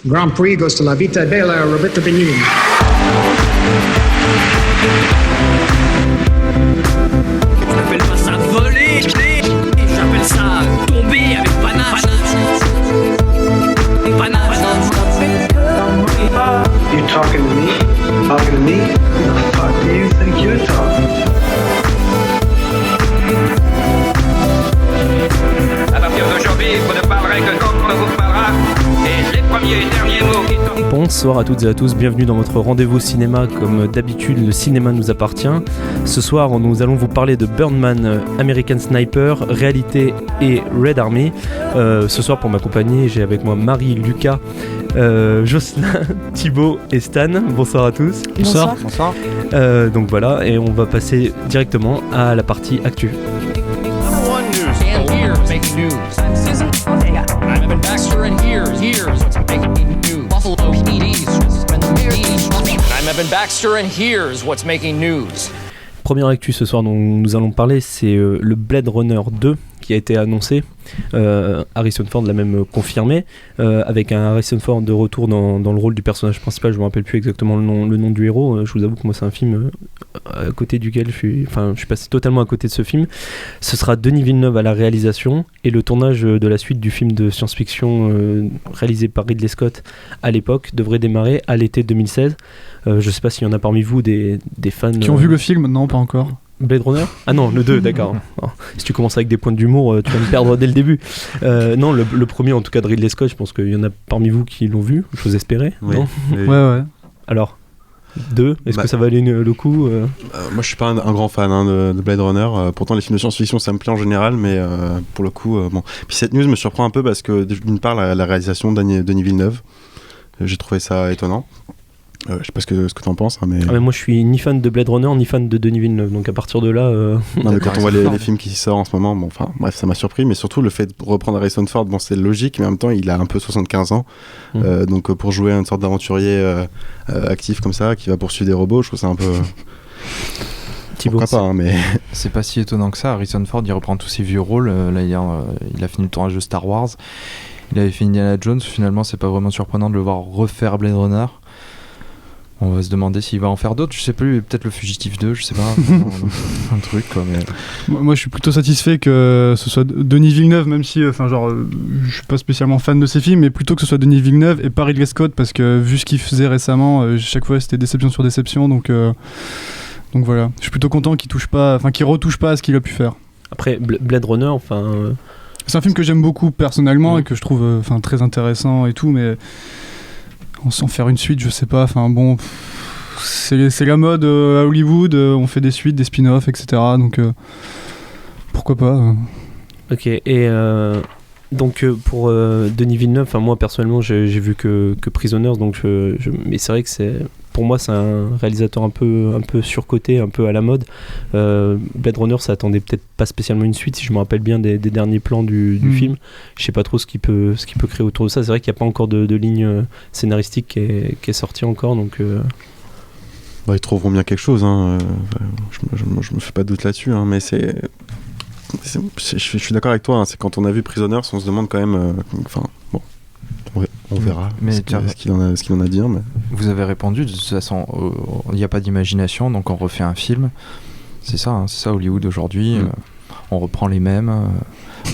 Grand Prix goes to La Vita Bella Roberto Benigni. J'appelle pas ça voler, j'appelle ça tomber avec panache. You talking to me? Talking to me? The fuck do you think you're talking? À partir d'aujourd'hui, vous ne parlerez que quand on vous parlera. Et les premiers et derniers mots qui tombent. Bonsoir à toutes et à tous, bienvenue dans votre rendez-vous cinéma. Comme d'habitude, le cinéma nous appartient. Ce soir, nous allons vous parler de Birdman, American Sniper, Réalité et Red Army. Ce soir, pour m'accompagner, j'ai avec moi Marie, Lucas, Jocelyn, Thibaut et Stan. Bonsoir à tous. Bonsoir. Donc voilà, et on va passer directement à la partie actu. And here's making news. I'm Evan Baxter, and here's what's making news. Buffalo PD's. I'm Evan Baxter, and here's what's making news. Première actu ce soir dont nous allons parler, c'est le Blade Runner 2 qui a été annoncé. Harrison Ford l'a même confirmé, avec un Harrison Ford de retour dans le rôle du personnage principal. Je ne me rappelle plus exactement le nom du héros. Je vous avoue que moi c'est un film à côté duquel je suis passé totalement à côté de ce film. Ce sera Denis Villeneuve à la réalisation, et le tournage de la suite du film de science-fiction réalisé par Ridley Scott à l'époque devrait démarrer à l'été 2016. Je ne sais pas s'il y en a parmi vous des fans qui ont vu le film. Non, pas encore. Blade Runner ? Ah non, le 2, d'accord. Alors, si tu commences avec des points d'humour, tu vas me perdre dès le début. Non, le premier, en tout cas de Ridley Scott, je pense qu'il y en a parmi vous qui l'ont vu, j'ose espérer. Oui. Non Ouais. Alors, 2, est-ce que ça valait le coup Moi je suis pas un grand fan de Blade Runner, pourtant les films de science-fiction ça me plaît en général, mais pour le coup, bon. Puis cette news me surprend un peu parce que d'une part la réalisation de Denis Villeneuve, j'ai trouvé ça étonnant. Je sais pas ce que t'en penses, hein, mais... Ah, mais moi je suis ni fan de Blade Runner ni fan de Denis Villeneuve, donc à partir de là... Non, mais quand on voit les films qui sortent en ce moment, bon, enfin bref, ça m'a surpris, mais surtout le fait de reprendre Harrison Ford, bon c'est logique, mais en même temps il a un peu 75 ans, donc pour jouer une sorte d'aventurier actif comme ça, qui va poursuivre des robots, je trouve ça un peu... Thibaut, pourquoi pas, hein, mais... C'est pas si étonnant que ça. Harrison Ford il reprend tous ses vieux rôles. Là il a fini le tournage de Star Wars, il avait fait Indiana Jones, finalement c'est pas vraiment surprenant de le voir refaire Blade Runner. On va se demander s'il va en faire d'autres, je sais plus, peut-être le Fugitif 2, je sais pas, un truc quoi. Mais... Moi je suis plutôt satisfait que ce soit Denis Villeneuve, même si je suis pas spécialement fan de ses films, mais plutôt que ce soit Denis Villeneuve et pas Ridley Scott, parce que vu ce qu'il faisait récemment, chaque fois c'était déception sur déception, donc voilà, je suis plutôt content qu'il retouche pas à ce qu'il a pu faire. Après Blade Runner, c'est un film que j'aime beaucoup personnellement et que je trouve très intéressant et tout, mais sans faire une suite, je sais pas, c'est la mode à Hollywood, on fait des suites, des spin-offs, etc. Donc pourquoi pas. Ok, et donc pour Denis Villeneuve, moi personnellement j'ai vu que Prisoners, donc mais c'est vrai que pour moi c'est un réalisateur un peu surcoté, un peu à la mode. Blade Runner, ça attendait peut-être pas spécialement une suite, si je me rappelle bien des derniers plans du film. Je sais pas trop ce qu'il peut créer autour de ça. C'est vrai qu'il n'y a pas encore de ligne scénaristique qui est sortie encore, donc... ils trouveront bien quelque chose, hein. Je me fais pas de doute là-dessus, hein, mais je suis d'accord avec toi, hein, c'est quand on a vu Prisoners, on se demande quand même... on verra ce qu'il en a à dire. Mais... Vous avez répondu, de toute façon, il n'y a pas d'imagination, donc on refait un film. C'est ça Hollywood aujourd'hui. On reprend les mêmes,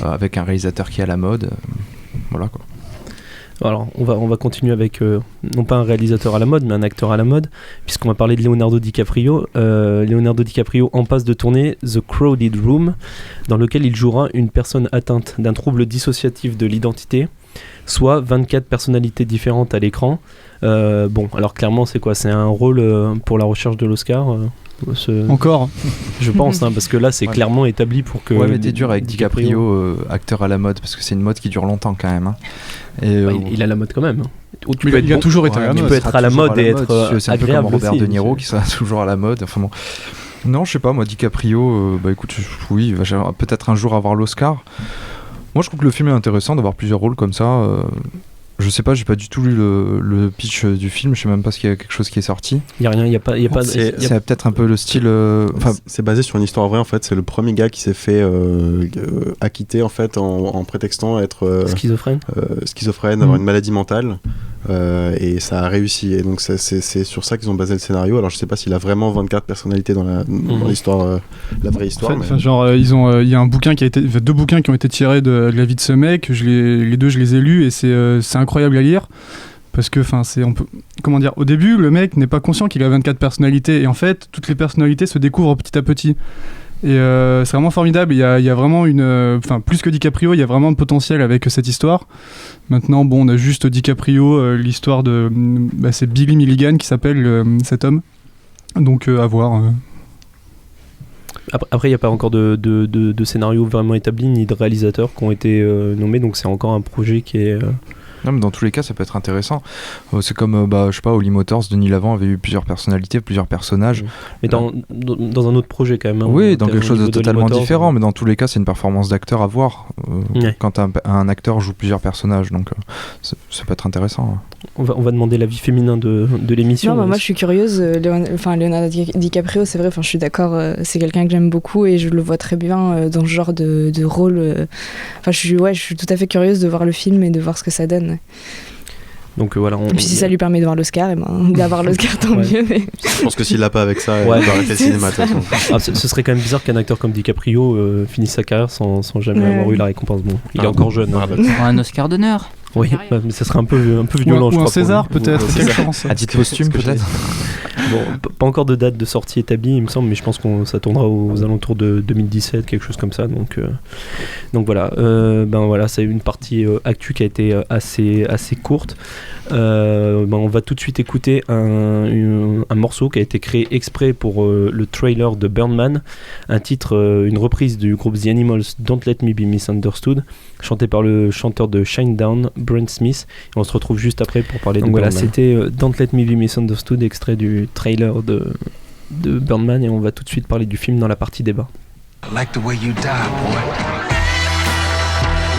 avec un réalisateur qui est à la mode. Voilà quoi. Alors on va continuer avec non pas un réalisateur à la mode, mais un acteur à la mode, puisqu'on va parler de Leonardo DiCaprio. Leonardo DiCaprio en passe de tourner The Crowded Room, dans lequel il jouera une personne atteinte d'un trouble dissociatif de l'identité, soit 24 personnalités différentes à l'écran. Alors clairement c'est quoi ? C'est un rôle pour la recherche de l'Oscar Encore je pense, parce que là c'est clairement établi pour que... Ouais, mais t'es dur avec DiCaprio, acteur à la mode, parce que c'est une mode qui dure longtemps quand même, hein. Et il a la mode quand même, hein. Il a toujours été à la mode. Tu peux être à la mode et être c'est un peu agréable comme Robert aussi, De Niro qui sera toujours à la mode. Enfin bon. Non, je sais pas, moi DiCaprio, écoute, oui, il va peut-être un jour avoir l'Oscar. Moi je trouve que le film est intéressant d'avoir plusieurs rôles comme ça. Je sais pas, j'ai pas du tout lu le pitch du film, je sais même pas s'il y a quelque chose qui est sorti. Il y a rien, il y a pas c'est peut-être un peu le style c'est basé sur une histoire vraie en fait, c'est le premier gars qui s'est fait acquitter en fait en prétextant être schizophrène, avoir une maladie mentale. et ça a réussi. Et donc c'est sur ça qu'ils ont basé le scénario. Alors je sais pas s'il a vraiment 24 personnalités dans l'histoire, la vraie histoire. Il y a un bouquin deux bouquins qui ont été tirés de la vie de ce mec. Les deux, je les ai lus et c'est incroyable à lire. Parce que, au début, le mec n'est pas conscient qu'il a 24 personnalités. Et en fait, toutes les personnalités se découvrent petit à petit. Et c'est vraiment formidable. Il y a vraiment plus que DiCaprio, il y a vraiment de potentiel avec cette histoire. Maintenant, on a juste DiCaprio, l'histoire de. C'est Billy Milligan qui s'appelle cet homme. Donc, à voir. Après, il n'y a pas encore de scénario vraiment établi, ni de réalisateurs qui ont été nommés. Donc, c'est encore un projet qui est. Non, mais dans tous les cas, ça peut être intéressant. C'est comme, je sais pas, Holly Motors, Denis Lavant avait eu plusieurs personnalités, plusieurs personnages. Mais dans un autre projet quand même. Hein, oui, dans quelque chose de totalement différent, mais dans tous les cas, c'est une performance d'acteur à voir quand un acteur joue plusieurs personnages, donc ça peut être intéressant. On va demander l'avis féminin de l'émission. Non, moi je suis curieuse. Leonardo DiCaprio, c'est vrai, je suis d'accord, c'est quelqu'un que j'aime beaucoup et je le vois très bien dans ce genre de rôle. Je suis tout à fait curieuse de voir le film et de voir ce que ça donne. Donc voilà. Et puis si ça lui permet de voir l'Oscar, d'avoir l'Oscar, tant mieux. Mais... Je pense que s'il l'a pas avec ça, il va arrêter le cinéma. Ce serait quand même bizarre qu'un acteur comme DiCaprio finisse sa carrière sans jamais avoir eu la récompense. Bon, il est encore jeune. Un Oscar d'honneur. Oui, mais ça serait un peu violent, je crois. Ou un César, peut-être. Quelle chance. À titre posthume, peut-être. Bon, pas encore de date de sortie établie, il me semble, mais je pense que ça tournera aux alentours de 2017, quelque chose comme ça. Donc voilà. Voilà, c'est une partie actu qui a été assez courte. On va tout de suite écouter un morceau qui a été créé exprès pour le trailer de Birdman, un titre, une reprise du groupe The Animals, Don't Let Me Be Misunderstood, chanté par le chanteur de Shinedown, Brent Smith. Et on se retrouve juste après pour parler de Birdman. C'était Don't Let Me Be Misunderstood, extrait du trailer de Birdman, et on va tout de suite parler du film dans la partie débat. I like the way you die, boy.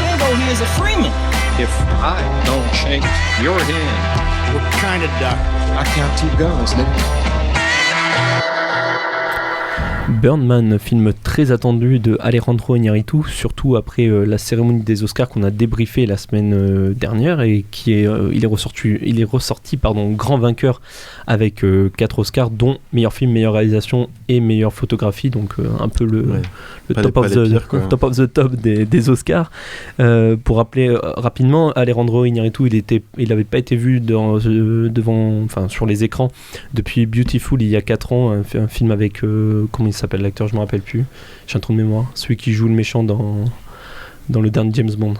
Rambo, he is a Freeman. If I don't shake your hand, What kind of doctor? I count 2 guns, nigga. Birdman, film très attendu de Alejandro Iñárritu, surtout après la cérémonie des Oscars qu'on a débriefé la semaine dernière, et il est ressorti grand vainqueur avec 4 Oscars, dont meilleur film, meilleure réalisation et meilleure photographie, donc un peu le top of the top des Oscars. Pour rappeler rapidement, Alejandro Iñárritu, il n'avait pas été vu sur les écrans depuis Beautiful il y a 4 ans, un film avec comment il s'appelle l'acteur, je me rappelle plus, j'ai un trou de mémoire, celui qui joue le méchant dans le dernier James Bond.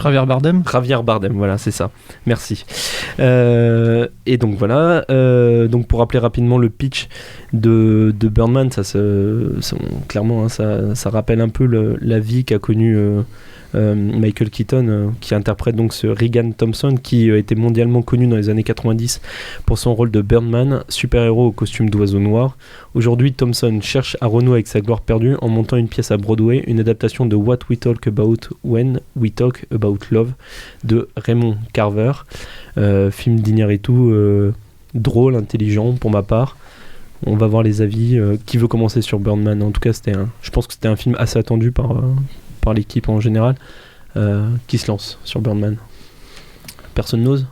Javier Bardem, voilà, c'est ça. Merci. Et donc voilà. Donc pour rappeler rapidement le pitch de Birdman, clairement, ça rappelle un peu la vie qu'a connue Michael Keaton, qui interprète donc ce Regan Thompson, qui a été mondialement connu dans les années 90 pour son rôle de Birdman, super-héros au costume d'oiseau noir. Aujourd'hui, Thompson cherche à renouer avec sa gloire perdue en montant une pièce à Broadway, une adaptation de What We Talk About When We Talk About Love de Raymond Carver. Film d'Iñárritu, drôle, intelligent pour ma part. On va voir les avis. Qui veut commencer sur Birdman ? En tout cas, je pense que c'était un film assez attendu par l'équipe en général. Qui se lance sur Birdman ? Personne n'ose.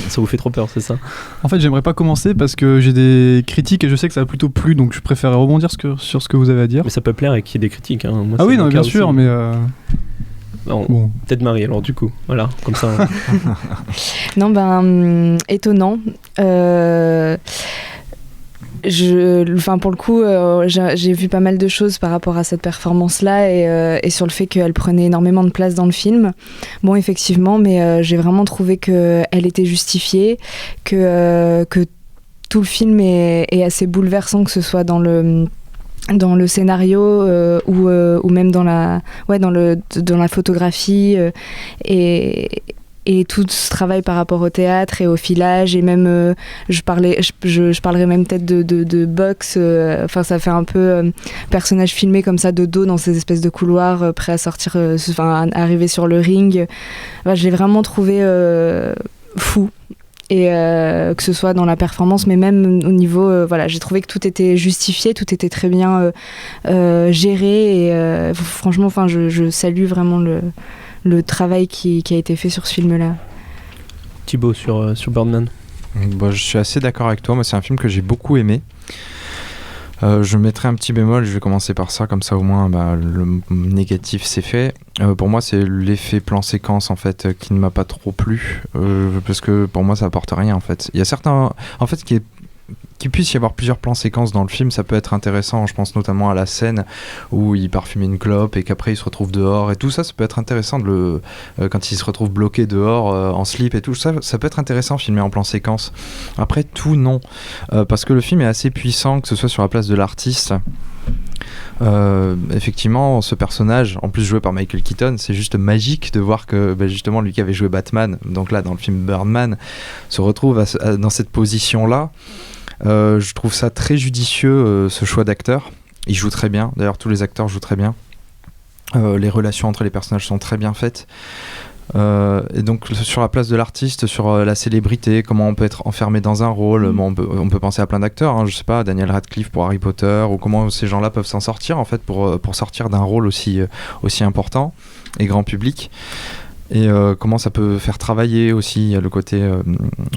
Ça vous fait trop peur, c'est ça ? En fait, j'aimerais pas commencer parce que j'ai des critiques et je sais que ça a plutôt plu, donc je préfère rebondir sur ce que vous avez à dire. Mais ça peut plaire et qu'il y ait des critiques. Hein. Moi, oui, non, bien sûr, aussi. Mais bon. Peut-être Marie, alors du coup, voilà, comme ça. Non, étonnant. Pour le coup, j'ai vu pas mal de choses par rapport à cette performance-là et sur le fait qu'elle prenait énormément de place dans le film. Bon, effectivement, mais j'ai vraiment trouvé qu'elle était justifiée, que tout le film est assez bouleversant, que ce soit dans le scénario ou même dans la photographie et tout ce travail par rapport au théâtre et au filage, et même je parlerais même peut-être de boxe, ça fait un peu personnage filmé comme ça de dos dans ces espèces de couloirs prêts à sortir, arriver sur le ring. Je l'ai vraiment trouvé fou, et que ce soit dans la performance mais même au niveau j'ai trouvé que tout était justifié, tout était très bien géré, et franchement je salue vraiment le travail qui a été fait sur ce film-là. Thibaut sur Birdman. Je suis assez d'accord avec toi. Moi, c'est un film que j'ai beaucoup aimé. Je mettrai un petit bémol, je vais commencer par ça, comme ça au moins le négatif c'est fait. Pour moi, c'est l'effet plan séquence en fait qui ne m'a pas trop plu, parce que pour moi ça apporte rien en fait. Il y a certains, en fait, qu'il puisse y avoir plusieurs plans séquences dans le film, ça peut être intéressant. Je pense notamment à la scène où il part fumer une clope et qu'après il se retrouve dehors et tout ça, ça peut être intéressant quand il se retrouve bloqué dehors en slip et tout ça, ça peut être intéressant filmé en plan séquence. Après tout non, parce que le film est assez puissant, que ce soit sur la place de l'artiste. Effectivement, ce personnage, en plus joué par Michael Keaton, c'est juste magique de voir que justement lui qui avait joué Batman, donc là dans le film Birdman, se retrouve dans cette position-là. Je trouve ça très judicieux, ce choix d'acteur. Il joue très bien, d'ailleurs tous les acteurs jouent très bien. Les relations entre les personnages sont très bien faites. Et donc sur la place de l'artiste, sur la célébrité, comment on peut être enfermé dans un rôle, on peut penser à plein d'acteurs, hein, je sais pas, Daniel Radcliffe pour Harry Potter, ou comment ces gens-là peuvent s'en sortir en fait pour sortir d'un rôle aussi important et grand public. Et comment ça peut faire travailler aussi le côté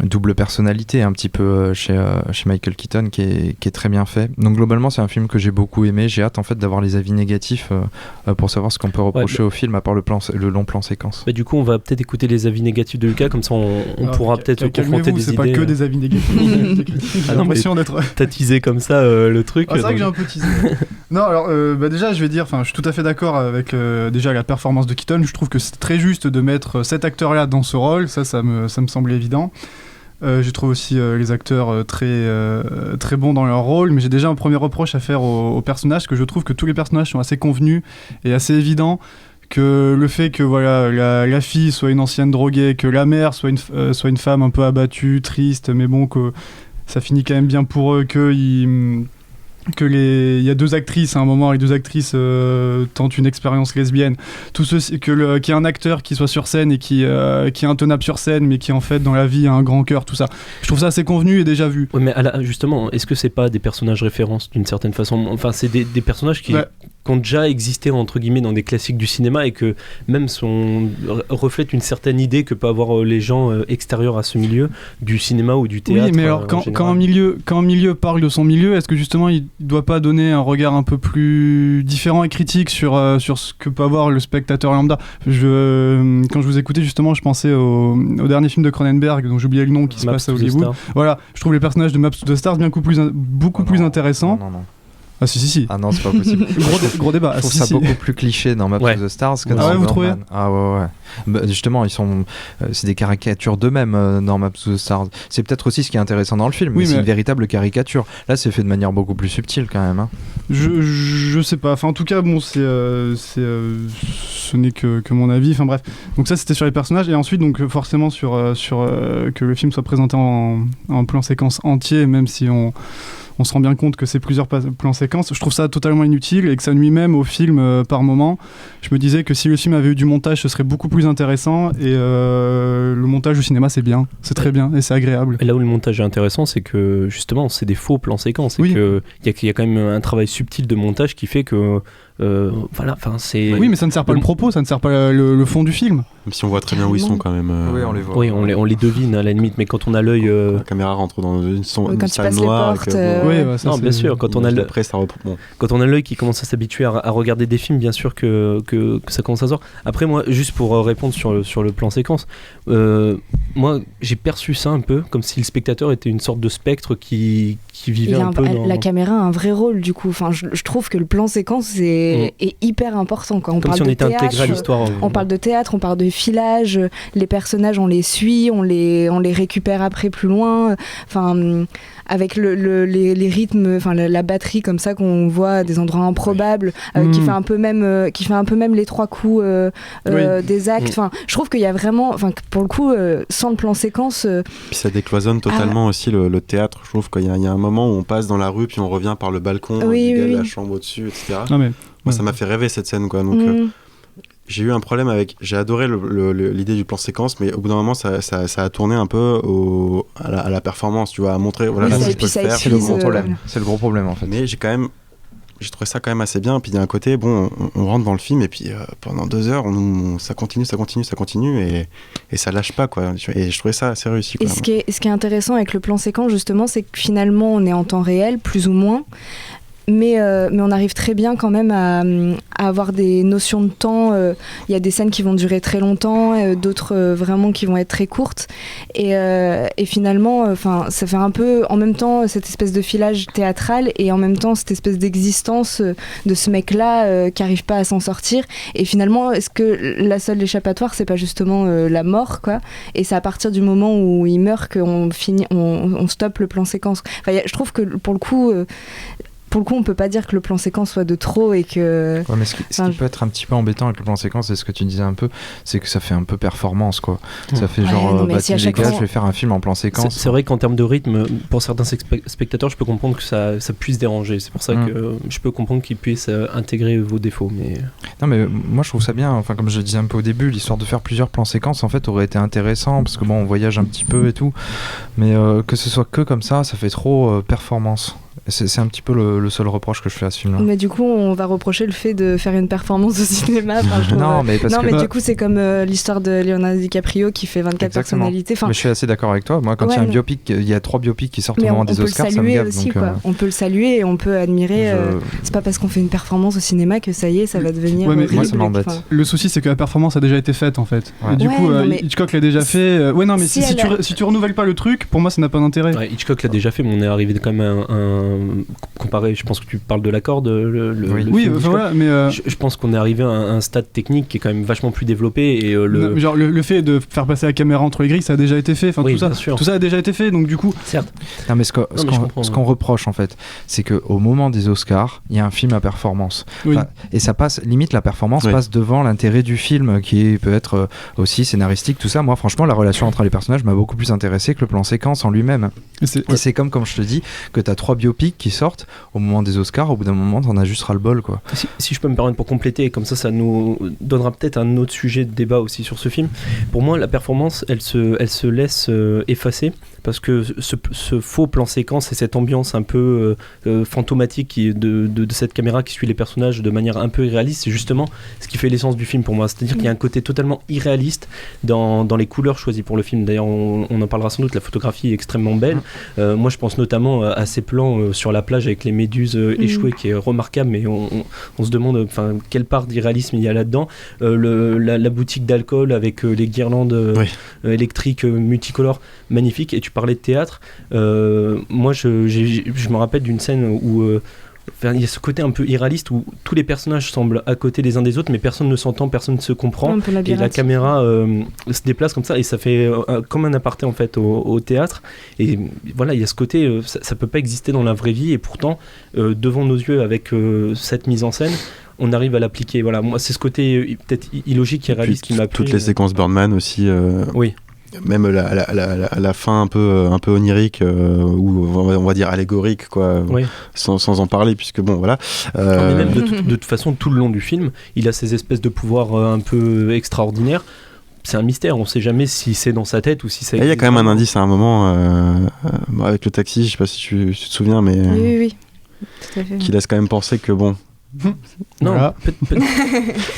double personnalité un petit peu chez Michael Keaton qui est très bien fait. Donc globalement c'est un film que j'ai beaucoup aimé. J'ai hâte en fait d'avoir les avis négatifs pour savoir ce qu'on peut reprocher au film à part le long plan séquence. Du coup on va peut-être écouter les avis négatifs de Lucas, comme ça on pourra peut-être confronter des idées. C'est pas que des avis négatifs. J'ai l'impression d'être... T'as teasé comme ça le truc. C'est vrai que j'ai un peu teasé. Non alors déjà je vais dire, je suis tout à fait d'accord avec déjà la performance de Keaton. Je trouve que c'est très juste de mettre cet acteur-là dans ce rôle, ça me semble évident. Je trouve aussi les acteurs très bons dans leur rôle, mais j'ai déjà un premier reproche à faire aux personnages, que je trouve que tous les personnages sont assez convenus et assez évidents, que le fait que voilà, la fille soit une ancienne droguée, que la mère soit une femme un peu abattue, triste, mais bon, que ça finit quand même bien pour eux, qu'il y a deux actrices à un moment, les deux actrices tentent une expérience lesbienne, tout ceci, qu'il y ait un acteur qui soit sur scène et qui est intenable sur scène mais qui en fait dans la vie a un grand cœur, tout ça, je trouve ça assez convenu et déjà vu. Ouais, mais justement, est-ce que c'est pas des personnages références d'une certaine façon? Enfin c'est des personnages qui ont déjà existé entre guillemets dans des classiques du cinéma et que même reflètent une certaine idée que peuvent avoir les gens extérieurs à ce milieu du cinéma ou du théâtre. Oui, mais alors quand un milieu parle de son milieu, est-ce que justement il doit pas donner un regard un peu plus différent et critique sur ce que peut avoir le spectateur lambda? Quand je vous écoutais justement, je pensais au dernier film de Cronenberg dont j'oubliais le nom, qui se passe à Hollywood. Voilà, je trouve les personnages de Maps to the Stars beaucoup plus intéressants. Non. Ah si. Ah non, c'est pas possible. gros débat. Je trouve ça beaucoup plus cliché dans Maps to the Stars que dans vous trouvez? Ah ouais. Justement, c'est des caricatures d'eux-mêmes dans Maps to the Stars. C'est peut-être aussi ce qui est intéressant dans le film, mais c'est une véritable caricature. Là, c'est fait de manière beaucoup plus subtile quand même. Hein. Je sais pas. Enfin, en tout cas, bon, ce n'est que mon avis. Enfin bref. Donc ça, c'était sur les personnages, et ensuite, donc forcément sur que le film soit présenté en plan séquence entier, même si on se rend bien compte que c'est plusieurs plans séquences. Je trouve ça totalement inutile et que ça nuit même au film par moment. Je me disais que si le film avait eu du montage, ce serait beaucoup plus intéressant, et le montage au cinéma, c'est bien, c'est très bien et c'est agréable. Et là où le montage est intéressant, c'est que justement c'est des faux plans séquences, et qu'il y a quand même un travail subtil de montage qui fait que c'est... Oui, mais ça ne sert pas le propos, ça ne sert pas le fond du film. Même si on voit très bien où ils sont quand même. Oui, on les voit. Oui, on les devine à la limite, mais quand on a l'œil... La caméra rentre dans une quand salle noire. Non, bien sûr, quand on a après, ça reprend. Quand on a l'œil qui commence à s'habituer à regarder des films, bien sûr que ça commence à se voir. Après, moi, juste pour répondre sur le plan séquence, moi, j'ai perçu ça un peu comme si le spectateur était une sorte de spectre qui vivait un peu dans... La caméra a un vrai rôle, du coup. Enfin, je trouve que le plan séquence est hyper important quand on comme parle si on de était intégré à l'histoire. On parle de théâtre, on parle de filage, les personnages, on les suit, on les récupère après plus loin. Enfin, avec les rythmes, enfin la batterie comme ça qu'on voit à des endroits improbables, qui fait un peu même les trois coups des actes. Enfin, je trouve qu'il y a vraiment, enfin pour le coup, sans le plan séquence. Puis ça décloisonne totalement aussi le théâtre. Je trouve qu'il y a un moment où on passe dans la rue puis on revient par le balcon, la chambre au-dessus, etc. Moi, ça m'a fait rêver cette scène, quoi. Donc j'ai eu un problème j'ai adoré l'idée du plan séquence, mais au bout d'un moment ça a tourné un peu à la performance, tu vois, à montrer voilà, là, je peux le faire. C'est le gros problème. C'est le gros problème en fait. Mais j'ai quand même j'ai trouvé ça quand même assez bien. Puis il y a un côté, bon, on rentre dans le film et puis pendant 2 heures, ça continue et ça lâche pas, quoi. Et je trouvais ça assez réussi. Et ce qui est intéressant avec le plan séquence, justement, c'est que finalement, on est en temps réel, plus ou moins. Mais on arrive très bien quand même à avoir des notions de temps. Il y a des scènes qui vont durer très longtemps, d'autres vraiment qui vont être très courtes. Et finalement, ça fait un peu en même temps cette espèce de filage théâtral et en même temps cette espèce d'existence de ce mec-là qui n'arrive pas à s'en sortir. Et finalement, est-ce que la seule échappatoire, c'est pas justement la mort, quoi? Et c'est à partir du moment où il meurt qu'on finit, on stoppe le plan séquence. Enfin, je trouve que pour le coup, on peut pas dire que le plan séquence soit de trop et que. Ouais, mais ce qui peut être un petit peu embêtant avec le plan séquence, c'est ce que tu disais un peu, c'est que ça fait un peu performance, quoi. Ça fait genre, les gars, je vais faire un film en plan séquence. C'est vrai qu'en termes de rythme, pour certains spectateurs, je peux comprendre que ça puisse déranger. C'est pour ça que je peux comprendre qu'ils puissent intégrer vos défauts. Mais... Non, mais moi je trouve ça bien. Enfin, comme je le disais un peu au début, l'histoire de faire plusieurs plans séquences, en fait, aurait été intéressant parce que bon, on voyage un petit peu et tout, mais que ce soit que comme ça fait trop performance. C'est un petit peu le seul reproche que je fais à ce film-là. Mais du coup, on va reprocher le fait de faire une performance au cinéma. Non, mais du coup, c'est comme l'histoire de Leonardo DiCaprio qui fait 24 personnalités. Mais je suis assez d'accord avec toi. Moi, quand il y a un biopic, il y a 3 biopics qui sortent au moment des Oscars, ça me gave. Aussi, donc, on peut le saluer et on peut admirer. C'est pas parce qu'on fait une performance au cinéma que ça y est, ça va devenir. Ouais, mais moi, ça m'embête. Le souci, c'est que la performance a déjà été faite, en fait. Ouais. Et du coup, Hitchcock l'a déjà fait. Ouais, non, mais si tu renouvelles pas le truc, pour moi, ça n'a pas d'intérêt. Ouais, Hitchcock l'a déjà fait, mais on est arrivé quand même à comparé, je pense que tu parles de l'accord oui, voilà, mais je pense qu'on est arrivé à un stade technique qui est quand même vachement plus développé et genre le fait de faire passer la caméra entre les grilles, ça a déjà été fait. Enfin, oui, tout ça a déjà été fait, donc du coup. Certes. Non, mais ce qu'on reproche en fait, c'est que au moment des Oscars, il y a un film à performance. Oui. Et ça passe, limite la performance passe devant l'intérêt du film, qui peut être aussi scénaristique, tout ça. Moi, franchement, la relation entre les personnages m'a beaucoup plus intéressé que le plan séquence en lui-même. Et c'est comme je te dis, que t'as 3 biopics qui sortent au moment des Oscars, au bout d'un moment t'en as juste ras-le-bol, quoi. Si je peux me permettre pour compléter, comme ça nous donnera peut-être un autre sujet de débat aussi sur ce film. Pour moi, la performance, elle se laisse effacer parce que ce faux plan séquence et cette ambiance un peu fantomatique de cette caméra qui suit les personnages de manière un peu irréaliste, c'est justement ce qui fait l'essence du film pour moi. C'est-à-dire qu'il y a un côté totalement irréaliste dans les couleurs choisies pour le film. D'ailleurs, on en parlera sans doute, la photographie est extrêmement belle. Moi, je pense notamment à ces plans sur la plage avec les méduses échouées qui est remarquable, mais on se demande quelle part d'irréalisme il y a là-dedans. La boutique d'alcool avec les guirlandes électriques multicolores, magnifiques. Et tu parlais de théâtre. Moi, je me rappelle d'une scène où il y a ce côté un peu irréaliste où tous les personnages semblent à côté les uns des autres, mais personne ne s'entend, personne ne se comprend, et la caméra se déplace comme ça, et ça fait comme un aparté en fait au théâtre. Et voilà, il y a ce côté, ça peut pas exister dans la vraie vie, et pourtant devant nos yeux avec cette mise en scène, on arrive à l'appliquer. Voilà, moi c'est ce côté peut-être illogique et irréaliste qui m'a plu. Toutes les séquences Birdman aussi. Oui. Même la fin un peu onirique ou on va dire allégorique, quoi, sans en parler, puisque bon, voilà. Mais même de toute façon, tout le long du film, il a ces espèces de pouvoirs un peu extraordinaires. C'est un mystère, on sait jamais si c'est dans sa tête ou si c'est. Il y a quand même un indice à un moment avec le taxi, je sais pas si tu te souviens, mais oui. Tout à fait. Qui laisse quand même penser que bon. Non, voilà.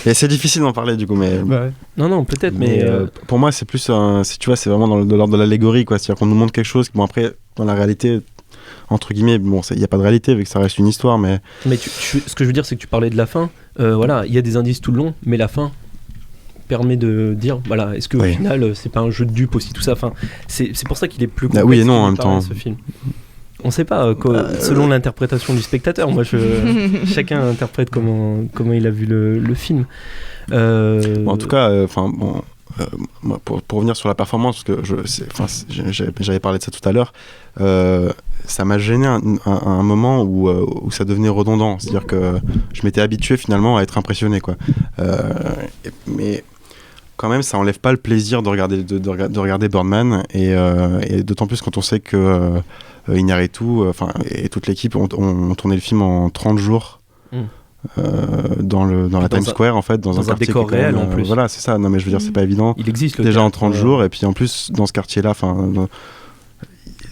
Et c'est difficile d'en parler du coup, mais non, peut-être, mais pour moi c'est plus tu vois, c'est vraiment de l'ordre de l'allégorie, quoi. C'est-à-dire qu'on nous montre quelque chose, bon après dans la réalité entre guillemets, bon, il n'y a pas de réalité vu que ça reste une histoire, mais ce que je veux dire, c'est que tu parlais de la fin. Voilà, il y a des indices tout le long, mais la fin permet de dire, voilà, est-ce qu'au final c'est pas un jeu de dupes aussi, tout ça. Enfin, c'est pour ça qu'il est plus complexe. Oui et non en même temps. Ce film. On sait pas, selon l'interprétation du spectateur. Moi, chacun interprète comment il a vu le film. Bon, en tout cas, moi, pour revenir sur la performance, parce que j'avais parlé de ça tout à l'heure, ça m'a gêné un moment où ça devenait redondant. C'est-à-dire que je m'étais habitué finalement à être impressionné, quoi. Mais quand même, ça enlève pas le plaisir de regarder Birdman, et d'autant plus quand on sait que Iñárritu et toute l'équipe ont tourné le film en 30 jours dans la Times Square, en fait, dans un quartier décor réel en plus. Voilà, c'est ça. Non, mais je veux dire, c'est pas évident. Il existe déjà en 30 jours, et puis en plus dans ce quartier-là,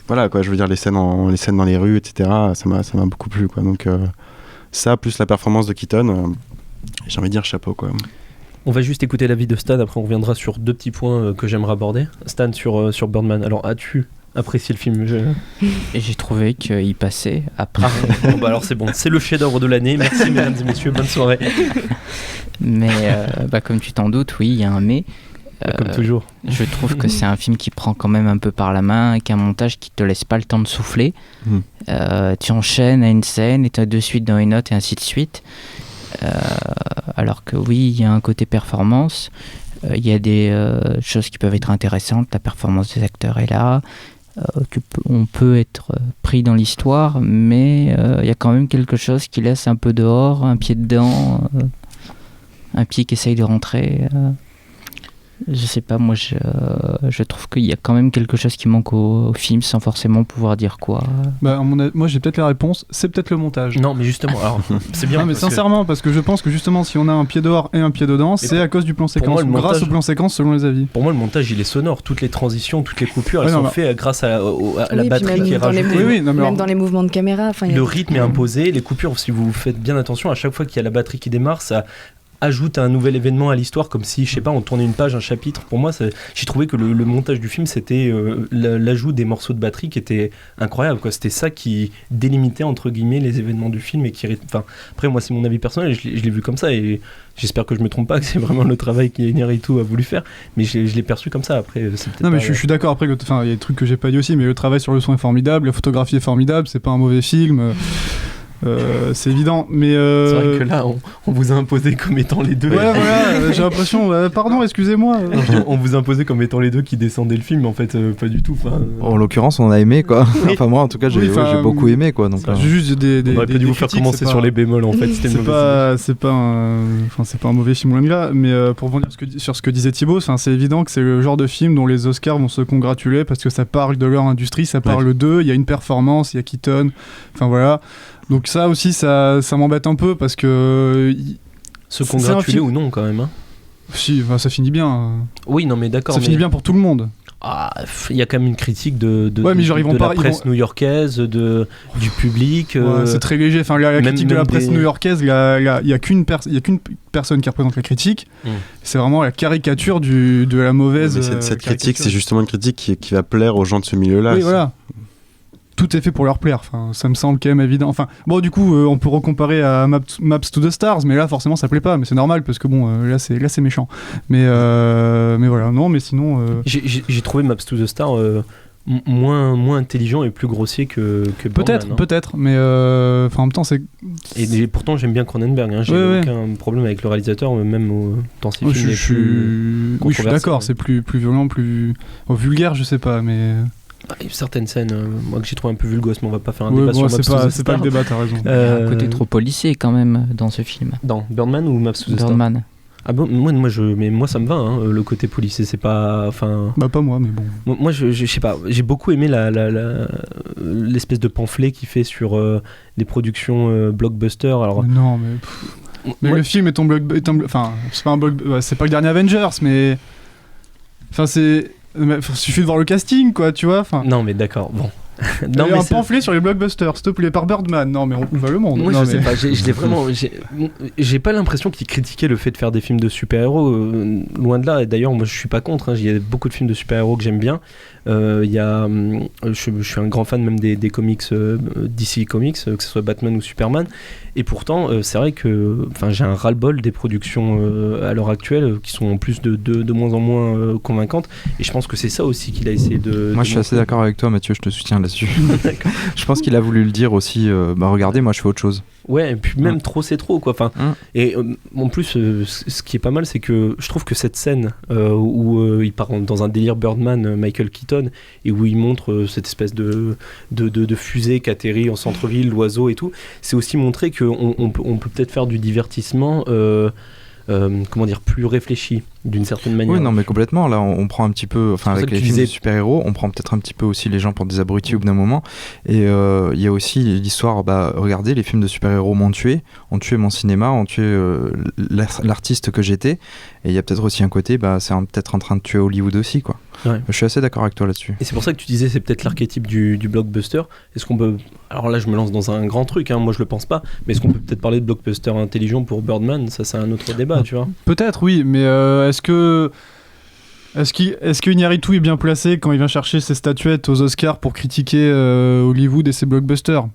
voilà, quoi. Je veux dire, les scènes dans les rues, etc. Ça m'a beaucoup plu, quoi. Donc ça plus la performance de Keaton, j'ai envie de dire chapeau quoi. On va juste écouter l'avis de Stan, après on reviendra sur 2 petits points que j'aimerais aborder. Stan, sur Birdman, alors as-tu apprécié le film? Et j'ai trouvé qu'il passait après. Bon, bah alors c'est bon, c'est le chef-d'œuvre de l'année, merci mesdames et messieurs, bonne soirée. Mais comme tu t'en doutes, oui, il y a un mais. Comme toujours. Je trouve que c'est un film qui prend quand même un peu par la main, avec un montage qui te laisse pas le temps de souffler. Tu enchaînes à une scène et tu as de suite dans une autre et ainsi de suite. Alors que oui, il y a un côté performance, il y a des choses qui peuvent être intéressantes, la performance des acteurs est là, on peut être pris dans l'histoire, mais il y a quand même quelque chose qui laisse un peu dehors, un pied dedans, un pied qui essaye de rentrer. Je sais pas, moi je trouve qu'il y a quand même quelque chose qui manque au film sans forcément pouvoir dire quoi. Moi j'ai peut-être la réponse, c'est peut-être le montage. Non mais justement, alors c'est bien. Non, mais sincèrement, parce que je pense que justement si on a un pied dehors et un pied dedans, c'est à cause du plan séquence, grâce au plan séquence selon les avis. Pour moi le montage il est sonore, toutes les transitions, toutes les coupures elles sont faites grâce à la batterie qui est rajoutée. Même dans les mouvements de caméra. Le rythme est imposé, les coupures, si vous faites bien attention, à chaque fois qu'il y a la batterie qui démarre, ça ajoute un nouvel événement à l'histoire, comme si, je sais pas, on tournait une page, un chapitre. Pour moi, j'ai trouvé que le montage du film, c'était l'ajout des morceaux de batterie qui était incroyable, quoi. C'était ça qui délimitait, entre guillemets, les événements du film et qui... Enfin, après, moi, c'est mon avis personnel, je l'ai vu comme ça et j'espère que je me trompe pas, que c'est vraiment le travail qu'Inarritu a voulu faire, mais je l'ai perçu comme ça. Après, c'est peut-être... Non, mais je suis d'accord. Après, il y a des trucs que j'ai pas dit aussi, mais le travail sur le son est formidable, la photographie est formidable, c'est pas un mauvais film. C'est évident, mais c'est vrai que là on vous a imposé comme étant les deux. Ouais, voilà, j'ai l'impression. Pardon, excusez-moi. On vous a imposé comme étant les deux qui descendaient le film, mais en fait pas du tout. En l'occurrence, on a aimé quoi. Oui. Enfin moi, en tout cas, j'ai beaucoup aimé quoi. Donc juste on aurait pas dû vous faire commencer sur les bémols en fait. C'est pas un mauvais film loin de là, mais pour rebondir sur ce que disait Thibaut, c'est évident que c'est le genre de film dont les Oscars vont se congratuler parce que ça parle de leur industrie, ça parle d'eux. Il y a une performance, il y a Keaton. Enfin voilà. Donc ça aussi, ça m'embête un peu parce que... Se congratuler ou non quand même hein. Si, ça finit bien. Oui, non mais d'accord. Ça finit bien pour tout le monde. Il y a quand même une critique de la presse new-yorkaise, du public. C'est très léger. Enfin, la critique de la presse new-yorkaise, il y a qu'une personne qui représente la critique. C'est vraiment la caricature de la mauvaise. Cette critique, c'est justement une critique qui va plaire aux gens de ce milieu-là. Oui, voilà. Tout est fait pour leur plaire, enfin, ça me semble quand même évident. Enfin, bon, du coup, on peut recomparer à Maps to the Stars, mais là, forcément, ça plaît pas. Mais c'est normal, parce que bon, là, c'est méchant. Mais voilà, non, mais sinon... J'ai trouvé Maps to the Stars moins intelligent et plus grossier que peut-être, mais en même temps, c'est... Et pourtant, j'aime bien Cronenberg, hein, j'ai aucun problème avec le réalisateur, même dans ses films les plus Oui, je suis d'accord, c'est plus violent, plus vulgaire, je sais pas, mais... Il y a certaines scènes, moi que j'ai trouvé un peu vulgose, mais on va pas faire un débat sur Maps to the Stars. C'est pas le débat, t'as raison. Il y a un côté trop policier quand même dans ce film. Dans Birdman ou Maps to the Stars? Birdman. Ah bon, moi ça me va, hein, le côté policier, c'est pas... pas moi, mais bon. Moi je sais pas, j'ai beaucoup aimé l'espèce de pamphlet qu'il fait sur les productions blockbuster. Alors... Non, mais le film est un enfin, c'est pas un c'est pas le dernier Avengers, mais... Enfin, c'est... Il suffit de voir le casting, quoi, tu vois. Non, mais d'accord, bon. Il y a un pamphlet sur les blockbusters, s'il te plaît, par Birdman. Non, mais on va le monde. Moi, je sais pas, j'ai pas l'impression qu'il critiquait le fait de faire des films de super-héros. Loin de là, et d'ailleurs, moi, je suis pas contre. Il y a beaucoup de films de super-héros que j'aime bien. Je suis un grand fan même des comics DC Comics, que ce soit Batman ou Superman. Et pourtant, c'est vrai que j'ai un ras-le-bol des productions à l'heure actuelle qui sont en plus de moins en moins convaincantes. Et je pense que c'est ça aussi qu'il a essayé de... Moi, je suis assez d'accord avec toi, Mathieu, je te soutiens là-dessus. Je pense qu'il a voulu le dire aussi. Regardez, moi, je fais autre chose. Ouais, et puis même trop, c'est trop, quoi. Et en plus, ce qui est pas mal, c'est que je trouve que cette scène où il part dans un délire Birdman, Michael Keaton, et où il montre cette espèce de fusée qui atterrit en centre-ville, l'oiseau et tout, c'est aussi montrer qu'on peut peut-être faire du divertissement plus réfléchi. d'une certaine manière. Oui, non, mais complètement. Là, on prend un petit peu, enfin, C'est avec pour ça que les tu films de disais- super-héros, on prend peut-être un petit peu aussi les gens pour des abrutis au bout d'un moment. Et il y a aussi l'histoire, regardez, les films de super-héros m'ont tué mon cinéma, ont tué l'artiste que j'étais. Et il y a peut-être aussi un côté, c'est peut-être en train de tuer Hollywood aussi, quoi. Ouais. Je suis assez d'accord avec toi là-dessus. Et c'est pour ça que tu disais c'est peut-être l'archétype du blockbuster. Est-ce qu'on peut... Alors là je me lance dans un grand truc, moi je le pense pas, mais est-ce qu'on peut peut-être parler de blockbuster intelligent pour Birdman? Ça c'est un autre débat, tu vois. Peut-être, oui, mais est-ce que Iñárritu est bien placé quand il vient chercher ses statuettes aux Oscars pour critiquer Hollywood et ses blockbusters?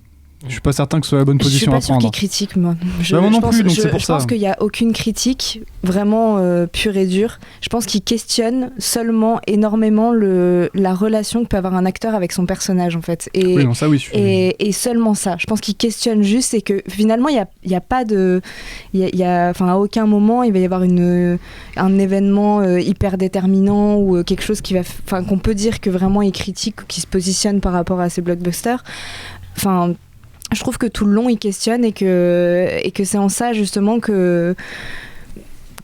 Je suis pas certain que ce soit la bonne position à Je suis pas prendre. sûr qu'il critique, moi. Moi non plus, donc c'est pour je ça. pense qu'il n'y a aucune critique vraiment pure et dure. Je pense qu'il questionne seulement énormément la relation que peut avoir un acteur avec son personnage, en fait. Et, Oui, non, ça, oui, je suis- et seulement ça. Je pense qu'il questionne juste et que finalement, il y a pas de... à aucun moment, il va y avoir un événement hyper déterminant ou quelque chose qu'on peut dire que vraiment il critique ou qui se positionne par rapport à ces blockbusters. Enfin... Je trouve que tout le long il questionne et que c'est en ça justement que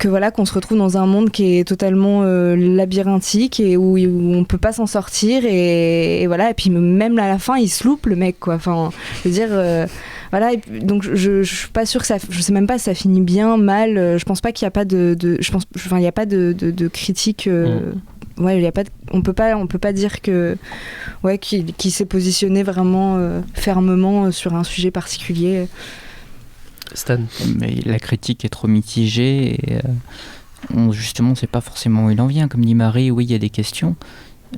voilà qu'on se retrouve dans un monde qui est totalement labyrinthique et où on peut pas s'en sortir et voilà, et puis même à la fin il se loupe le mec, quoi. Enfin, je veux dire voilà, et puis, donc je suis pas sûre que je sais même pas si ça finit bien, mal. Je pense pas qu'il y a pas il y a pas de critique. Ouais, y a pas on peut pas dire que qu'il s'est positionné vraiment fermement sur un sujet particulier. Stan. Mais la critique est trop mitigée et justement on sait pas forcément où il en vient. Comme dit Marie, oui il y a des questions,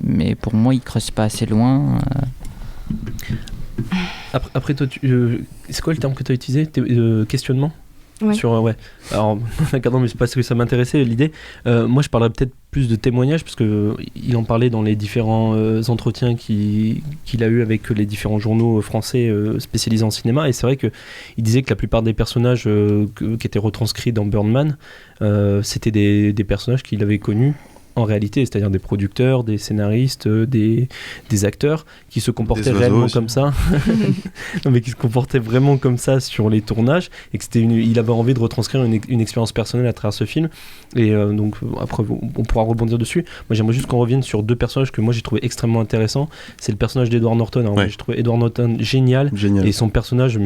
mais pour moi il creuse pas assez loin. Après toi, c'est quoi le terme que tu as utilisé? Questionnement? Ouais. Ouais. Alors, non, mais c'est parce que ça m'intéressait l'idée. Moi, je parlerais peut-être plus de témoignages, parce que il en parlait dans les différents entretiens qu'il a eu avec les différents journaux français spécialisés en cinéma. Et c'est vrai que il disait que la plupart des personnages qui étaient retranscrits dans Birdman, c'était des personnages qu'il avait connus en réalité, c'est-à-dire des producteurs, des scénaristes, des acteurs qui se comportaient réellement aussi. Comme ça, non, mais qui se comportaient vraiment comme ça sur les tournages, et que il avait envie de retranscrire une expérience personnelle à travers ce film. Et donc après on pourra rebondir dessus. Moi j'aimerais juste qu'on revienne sur deux personnages que moi j'ai trouvé extrêmement intéressants. C'est le personnage d'Edward Norton. Alors, j'ai trouvé Edward Norton génial. Et son personnage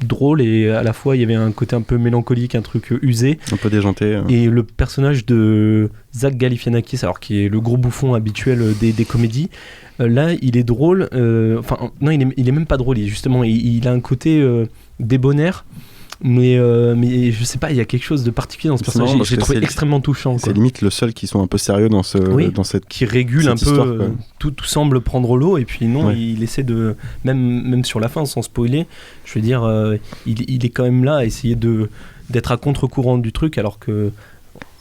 drôle, et à la fois il y avait un côté un peu mélancolique, un truc usé, un peu déjanté. Et le personnage de Zach Galifianakis, alors qui est le gros bouffon habituel des comédies, là il est drôle, non il est même pas drôle, il a un côté débonnaire, mais je sais pas, il y a quelque chose de particulier dans ce personnage. J'ai trouvé extrêmement touchant, quoi. C'est limite le seul qui sont un peu sérieux dans cette qui régule un peu histoire, tout semble prendre l'eau, et puis non, il essaie de même sur la fin, sans spoiler, je veux dire, il est quand même là à essayer d'être à contre-courant du truc, alors que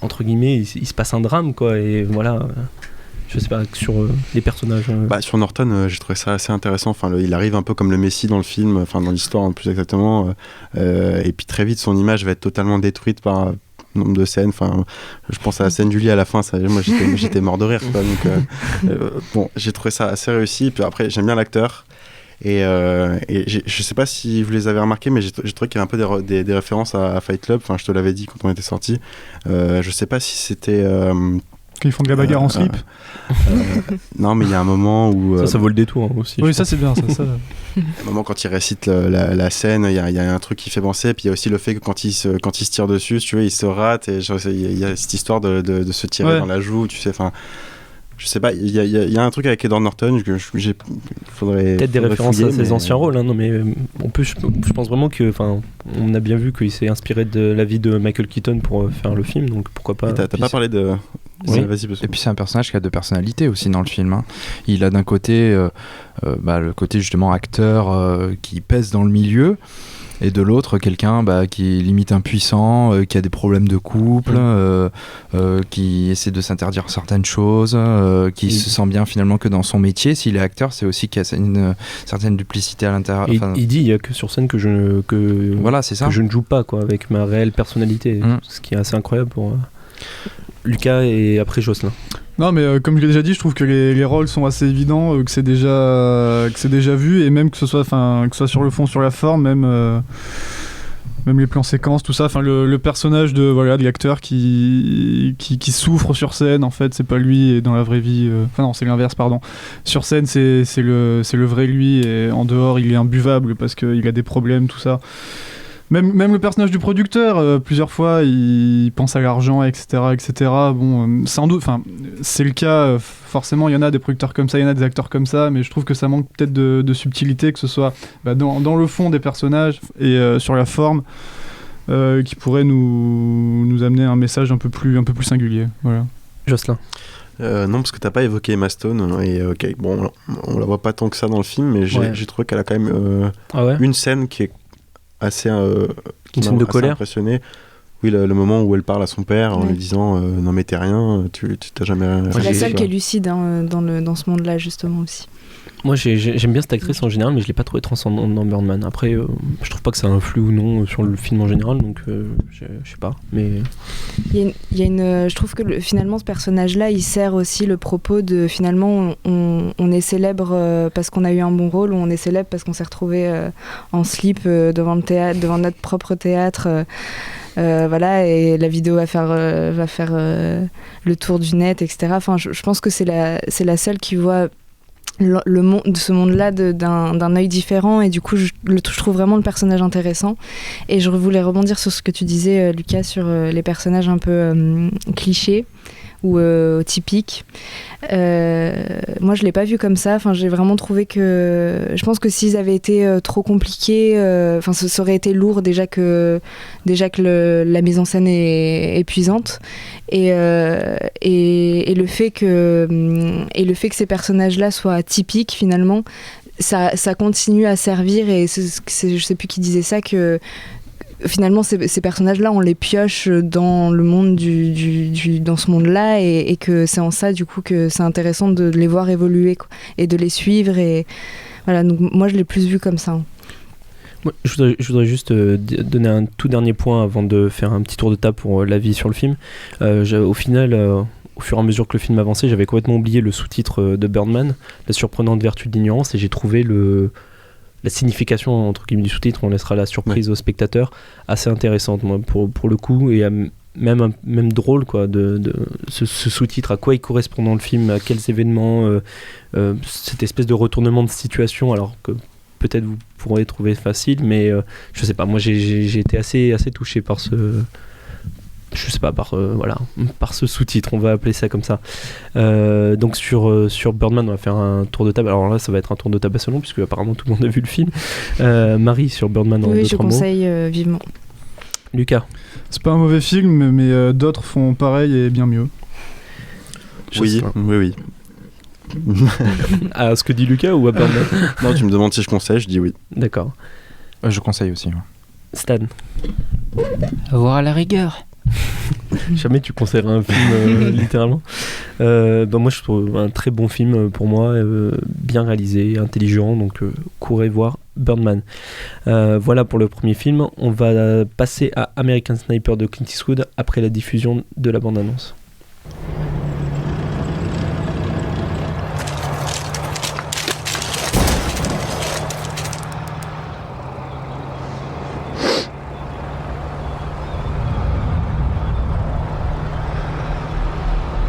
entre guillemets il se passe un drame, quoi. Et voilà, je sais pas, sur les personnages sur Norton, j'ai trouvé ça assez intéressant. Il arrive un peu comme le Messie dans le film, dans l'histoire plus exactement, et puis très vite son image va être totalement détruite par nombre de scènes. Je pense à la scène du lit à la fin, moi j'étais mort de rire, quoi. Donc j'ai trouvé ça assez réussi. Puis après j'aime bien l'acteur. Et je sais pas si vous les avez remarqués, mais j'ai trouvé qu'il y avait un peu des références à Fight Club. Je te l'avais dit quand on était sortis. Je sais pas si c'était qu'ils font de la bagarre en slip. Non, mais il y a un moment où ça vaut le détour aussi. Oui, ça c'est bien. Ça. Un moment quand il récite la scène, il y a un truc qui fait penser. Puis il y a aussi le fait que quand il se tire dessus, tu vois, il se rate. Et il y a cette histoire de se tirer dans la joue, tu sais. Je sais pas, il y a un truc avec Edward Norton que faudrait peut-être des références fouiller, à ses anciens rôles, non, mais je pense vraiment que, on a bien vu qu'il s'est inspiré de la vie de Michael Keaton pour faire le film, donc pourquoi pas. T'as pas parlé de... Oui. Vas-y, et puis c'est un personnage qui a deux personnalités aussi dans le film, hein. Il a d'un côté le côté justement acteur qui pèse dans le milieu, et de l'autre quelqu'un qui est limite impuissant, qui a des problèmes de couple, qui essaie de s'interdire certaines choses, qui se sent bien finalement que dans son métier. S'il est acteur, c'est aussi qu'il y a une certaine duplicité à l'intérieur. Il dit, il y a que sur scène que je ne joue pas, quoi, avec ma réelle personnalité, ce qui est assez incroyable pour Lucas et après Jocelyn. Non, mais comme je l'ai déjà dit, je trouve que les rôles sont assez évidents, que c'est déjà vu, et même que ce soit sur le fond, sur la forme, même Même les plans séquences, tout ça. Enfin, le personnage de l'acteur qui souffre sur scène, en fait, c'est pas lui, et dans la vraie vie. Enfin, non, c'est l'inverse, pardon. Sur scène, c'est le vrai lui, et en dehors, il est imbuvable parce qu'il a des problèmes, tout ça. Même le personnage du producteur, plusieurs fois, il pense à l'argent, etc., etc. Bon, sans doute, enfin, c'est le cas. Forcément, il y en a des producteurs comme ça, il y en a des acteurs comme ça, mais je trouve que ça manque peut-être de subtilité, que ce soit dans le fond des personnages et sur la forme, qui pourrait nous amener un message un peu plus singulier. Voilà. Jocelyn. Non, parce que t'as pas évoqué Emma Stone, et bon, on la voit pas tant que ça dans le film, mais j'ai trouvé qu'elle a quand même une scène qui est assez une scène de colère impressionné. Oui, le moment où elle parle à son père en lui disant non mais t'es rien, tu t'as jamais rien. C'est la seule qui est lucide dans ce monde-là justement aussi. Moi j'aime bien cette actrice en général, mais je l'ai pas trouvé transcendante dans Birdman. Après je trouve pas que ça influe ou non sur le film en général, donc je sais pas, mais il y a je trouve que finalement ce personnage-là il sert aussi le propos de finalement on est célèbre parce qu'on a eu un bon rôle, ou on est célèbre parce qu'on s'est retrouvé en slip devant le théâtre, devant notre propre théâtre. Voilà, et la vidéo va faire le tour du net, etc. Enfin, je pense que c'est la seule qui voit ce monde-là d'un œil différent, et du coup je trouve vraiment le personnage intéressant. Et je voulais rebondir sur ce que tu disais, Lucas, sur les personnages un peu clichés ou typiques. Moi je l'ai pas vu comme ça. Enfin, j'ai vraiment trouvé que je pense que s'ils avaient été trop compliqués, enfin ça aurait été lourd déjà que la mise en scène est épuisante, et le fait que ces personnages-là soient typiques finalement, ça continue à servir. Et je sais plus qui disait ça, que finalement ces personnages-là on les pioche dans le monde dans ce monde-là, et que c'est en ça du coup que c'est intéressant de les voir évoluer, quoi, et de les suivre. Et voilà, donc moi je l'ai plus vu comme ça. Ouais, je voudrais juste donner un tout dernier point avant de faire un petit tour de table pour l'avis sur le film. Au final, au fur et à mesure que le film avançait, j'avais complètement oublié le sous-titre de Birdman, La surprenante vertu de l'ignorance, et j'ai trouvé la signification entre guillemets du sous-titre, on laissera la surprise au spectateur, assez intéressante moi, pour le coup, et même drôle quoi, de ce sous-titre, à quoi il correspond dans le film, à quels événements, cette espèce de retournement de situation, alors que peut-être vous pourrez trouver facile, mais je sais pas, moi j'ai été assez touché par ce... Je sais pas, par ce sous-titre, on va appeler ça comme ça. Donc sur Birdman, on va faire un tour de table. Alors là, ça va être un tour de table assez long, puisque apparemment tout le monde a vu le film. Marie, sur Birdman, en d'autres mots. Oui, je conseille vivement. Lucas. C'est pas un mauvais film, mais d'autres font pareil et bien mieux. Oui. À ce que dit Lucas ou à Birdman? Non, tu me demandes si je conseille, je dis oui. D'accord. Je conseille aussi. Stan. Voir à la rigueur. Jamais tu conseillerais un film littéralement. Moi je trouve un très bon film pour moi, bien réalisé, intelligent, donc courez voir Birdman. Voilà pour le premier film. On va passer à American Sniper de Clint Eastwood après la diffusion de la bande-annonce.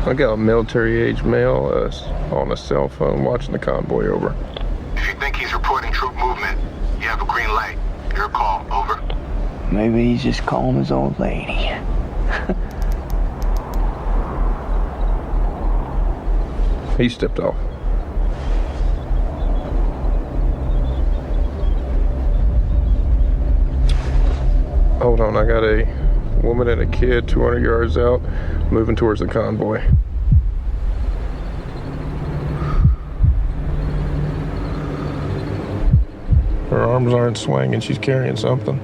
I got a military-age male on a cell phone watching the convoy over. If you think he's reporting troop movement, you have a green light. Your call, over. Maybe he's just calling his old lady. He stepped off. Hold on, I got a woman and a kid 200 yards out, moving towards the convoy. Her arms aren't swinging, she's carrying something.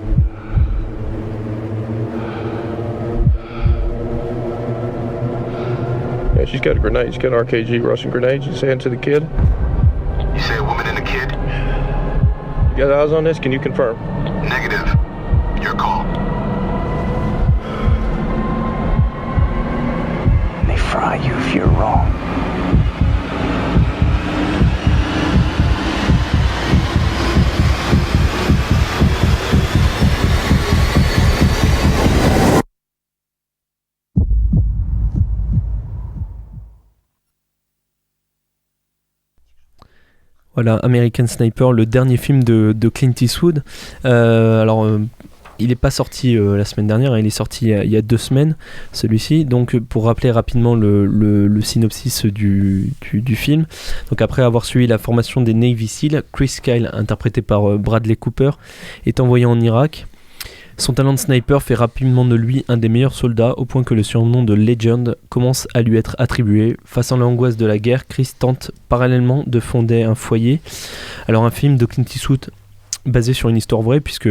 Yeah, she's got a grenade. She's got an RKG Russian grenade. She's saying to the kid. You say a woman and a kid? You got eyes on this? Can you confirm? Negative. Your call. They fry you if you're wrong. Voilà, American Sniper, le dernier film de Clint Eastwood. Il n'est pas sorti la semaine dernière, il est sorti il y a 2 semaines, celui-ci. Donc, pour rappeler rapidement le synopsis du film. Donc, après avoir suivi la formation des Navy Seals, Chris Kyle, interprété par Bradley Cooper, est envoyé en Irak. Son talent de sniper fait rapidement de lui un des meilleurs soldats, au point que le surnom de Legend commence à lui être attribué. Face à l'angoisse de la guerre, Chris tente parallèlement de fonder un foyer. Alors, un film de Clint Eastwood basé sur une histoire vraie, puisque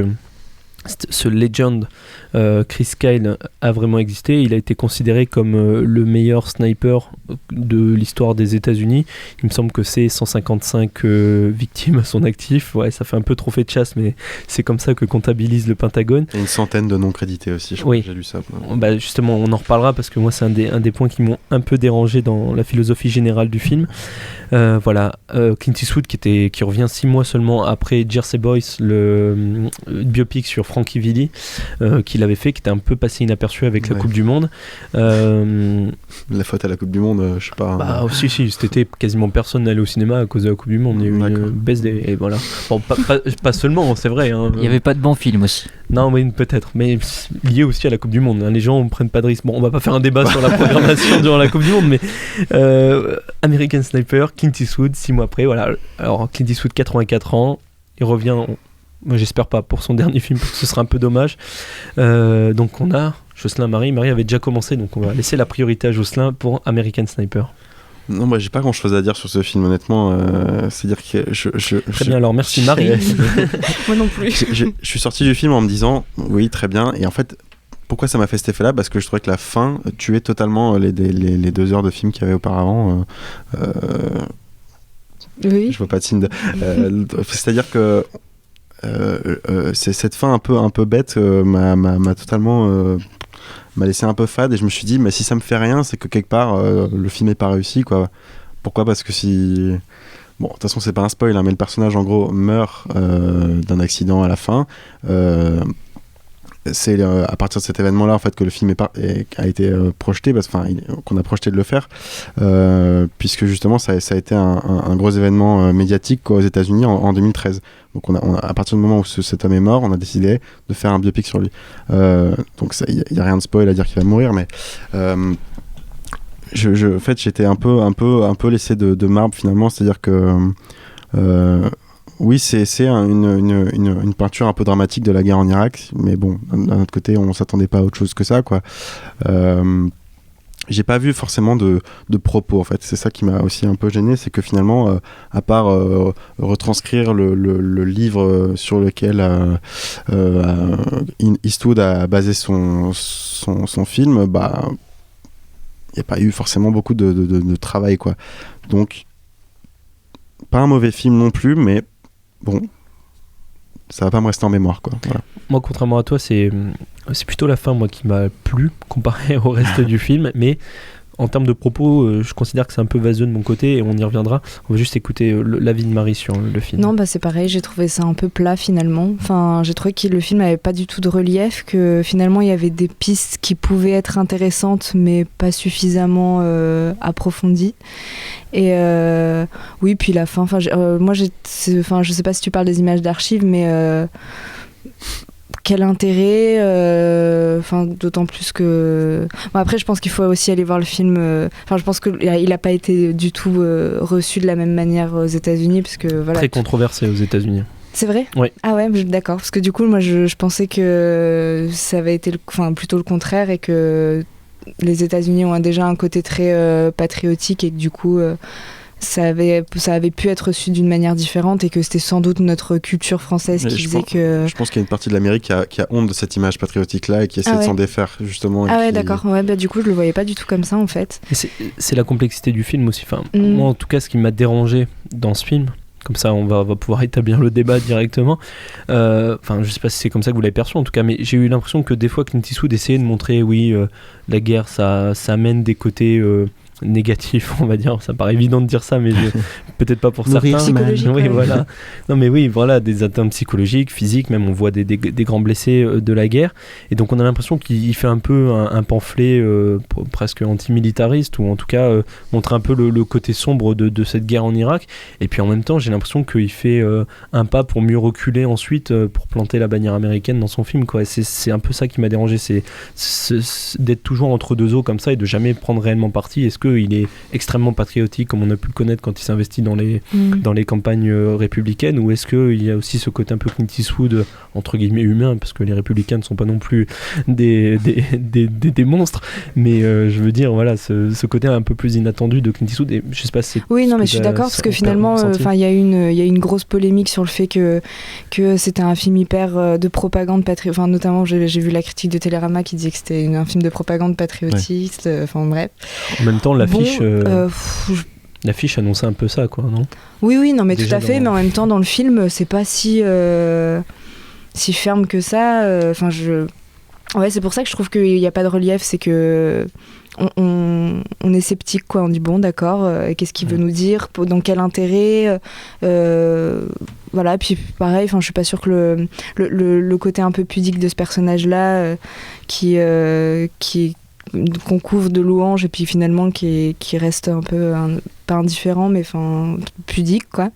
ce Legend, Chris Kyle, a vraiment existé. Il a été considéré comme le meilleur sniper de l'histoire des États-Unis. Il me semble que c'est 155 victimes à son actif. Ouais, ça fait un peu trophée de chasse, mais c'est comme ça que comptabilise le Pentagone. Et une centaine de non crédités aussi, je crois que j'ai lu ça. Bah, justement, on en reparlera parce que moi, c'est un des points qui m'ont un peu dérangé dans la philosophie générale du film. Clint Eastwood qui revient 6 mois seulement après Jersey Boys, le biopic sur Frankie Valli, qu'il avait fait, qui était un peu passé inaperçu avec la Coupe du Monde. La faute à la Coupe du Monde, je sais pas. Bah, si, cet été, quasiment personne n'allait au cinéma à cause de la Coupe du Monde. Il y a eu une baisse des. Et voilà. Bon, pas seulement, c'est vrai. Hein. Il n'y avait pas de bons films aussi. Non, mais peut-être. Mais lié aussi à la Coupe du Monde. Hein. Les gens ne prennent pas de risques. Bon, on va pas faire un débat sur la programmation durant la Coupe du Monde, mais American Sniper, Clint Eastwood, 6 mois après. Voilà. Alors, Clint Eastwood, 84 ans. Il revient. Moi, j'espère pas pour son dernier film, parce que ce serait un peu dommage. Donc, on a Jocelyn Marie. Marie avait déjà commencé, donc on va laisser la priorité à Jocelyn pour American Sniper. Non, bah, j'ai pas grand chose à dire sur ce film, honnêtement. C'est-à-dire que très bien, alors merci Marie. Moi non plus. Je suis sorti du film en me disant, oui, très bien. Et en fait, pourquoi ça m'a fait cet effet-là ? Parce que je trouvais que la fin tuait totalement les 2 heures de film qu'il y avait auparavant. Oui. Je vois pas de signe de. C'est-à-dire que. C'est cette fin un peu bête m'a totalement m'a laissé un peu fade, et je me suis dit mais si ça me fait rien, c'est que quelque part le film est pas réussi, quoi. Pourquoi ? Parce que si bon, de toute façon c'est pas un spoil, hein, mais le personnage en gros meurt d'un accident à la fin. C'est à partir de cet événement-là en fait que le film a été projeté, qu'on a projeté de le faire, puisque justement ça a été un gros événement médiatique aux États-Unis en 2013. Donc à partir du moment où cet homme est mort, on a décidé de faire un biopic sur lui. Donc il y a rien de spoil à dire qu'il va mourir, mais en fait j'étais un peu laissé de marbre finalement, c'est-à-dire que oui, c'est une peinture un peu dramatique de la guerre en Irak, mais bon, d'un autre côté, on s'attendait pas à autre chose que ça, quoi. J'ai pas vu forcément de propos, en fait. C'est ça qui m'a aussi un peu gêné, c'est que finalement, à part retranscrire le livre sur lequel Eastwood a basé son film, bah, il n'y a pas eu forcément beaucoup de travail, quoi. Donc, pas un mauvais film non plus, mais bon, ça va pas me rester en mémoire, quoi. Voilà. Moi, contrairement à toi, c'est plutôt la fin, moi, qui m'a plu comparé au reste du film, mais en termes de propos, je considère que c'est un peu vaseux de mon côté, et on y reviendra. On va juste écouter l'avis de Marie sur le film. Non, bah c'est pareil, j'ai trouvé ça un peu plat finalement. Enfin, j'ai trouvé que le film avait pas du tout de relief, que finalement il y avait des pistes qui pouvaient être intéressantes, mais pas suffisamment approfondies. Et oui, puis la fin. Moi, je sais pas si tu parles des images d'archives, mais quel intérêt, d'autant plus que bon, après je pense qu'il faut aussi aller voir le film, je pense qu'il n'a pas été du tout reçu de la même manière aux États-Unis, parce que voilà, très controversé aux États-Unis. C'est vrai ? Oui. Ah ouais, d'accord, parce que du coup moi je pensais que ça avait été plutôt le contraire, et que les États-Unis ont déjà un côté très patriotique, et que du coup ça avait pu être reçu d'une manière différente, et que c'était sans doute notre culture française qui faisait que... Je pense qu'il y a une partie de l'Amérique qui a honte de cette image patriotique-là, et qui essaie de s'en défaire, justement. Ouais, d'accord. Ouais, bah, du coup, je le voyais pas du tout comme ça, en fait. Et c'est la complexité du film aussi. Moi, en tout cas, ce qui m'a dérangé dans ce film, comme ça on va pouvoir établir le débat directement, je sais pas si c'est comme ça que vous l'avez perçu en tout cas, mais j'ai eu l'impression que des fois Clint Eastwood essayait de montrer la guerre, ça amène des côtés négatif, on va dire. Ça paraît évident de dire ça, mais peut-être pas pour Nourrir certains. psychologique, Oui, ouais. voilà. Non, mais oui, voilà, des atteintes psychologiques, physiques, même on voit des grands blessés de la guerre. Et donc on a l'impression qu'il fait un peu un pamphlet presque antimilitariste, ou en tout cas montrer un peu le côté sombre de cette guerre en Irak. Et puis en même temps, j'ai l'impression qu'il fait un pas pour mieux reculer ensuite pour planter la bannière américaine dans son film, quoi. Et c'est un peu ça qui m'a dérangé, c'est d'être toujours entre deux eaux comme ça et de jamais prendre réellement parti. Est-ce qu'il est extrêmement patriotique comme on a pu le connaître quand il s'investit dans les campagnes républicaines, ou est-ce qu'il y a aussi ce côté un peu Clint Eastwood entre guillemets humain, parce que les républicains ne sont pas non plus des monstres, mais je veux dire voilà ce côté un peu plus inattendu de Clint Eastwood. Et je sais pas si oui, non, mais je suis d'accord parce que finalement il y a une grosse polémique sur le fait que c'était un film hyper de propagande patriotique. Enfin, notamment j'ai vu la critique de Télérama qui disait que c'était un film de propagande patriotiste. Enfin bref. En même temps, l'affiche l'affiche annonçait un peu ça, quoi, non? Oui, non, mais déjà tout à fait. Mais en même temps, dans le film, c'est pas si ferme que ça. Enfin, ouais, c'est pour ça que je trouve qu'il n'y a pas de relief. C'est que on est sceptique, quoi. On dit bon, d'accord. Qu'est-ce qu'il veut nous dire? Dans quel intérêt? Voilà. Puis pareil. Enfin, je suis pas sûre que le côté un peu pudique de ce personnage-là, qu'on couvre de louanges et puis finalement qui reste un peu pas indifférent mais enfin pudique, quoi.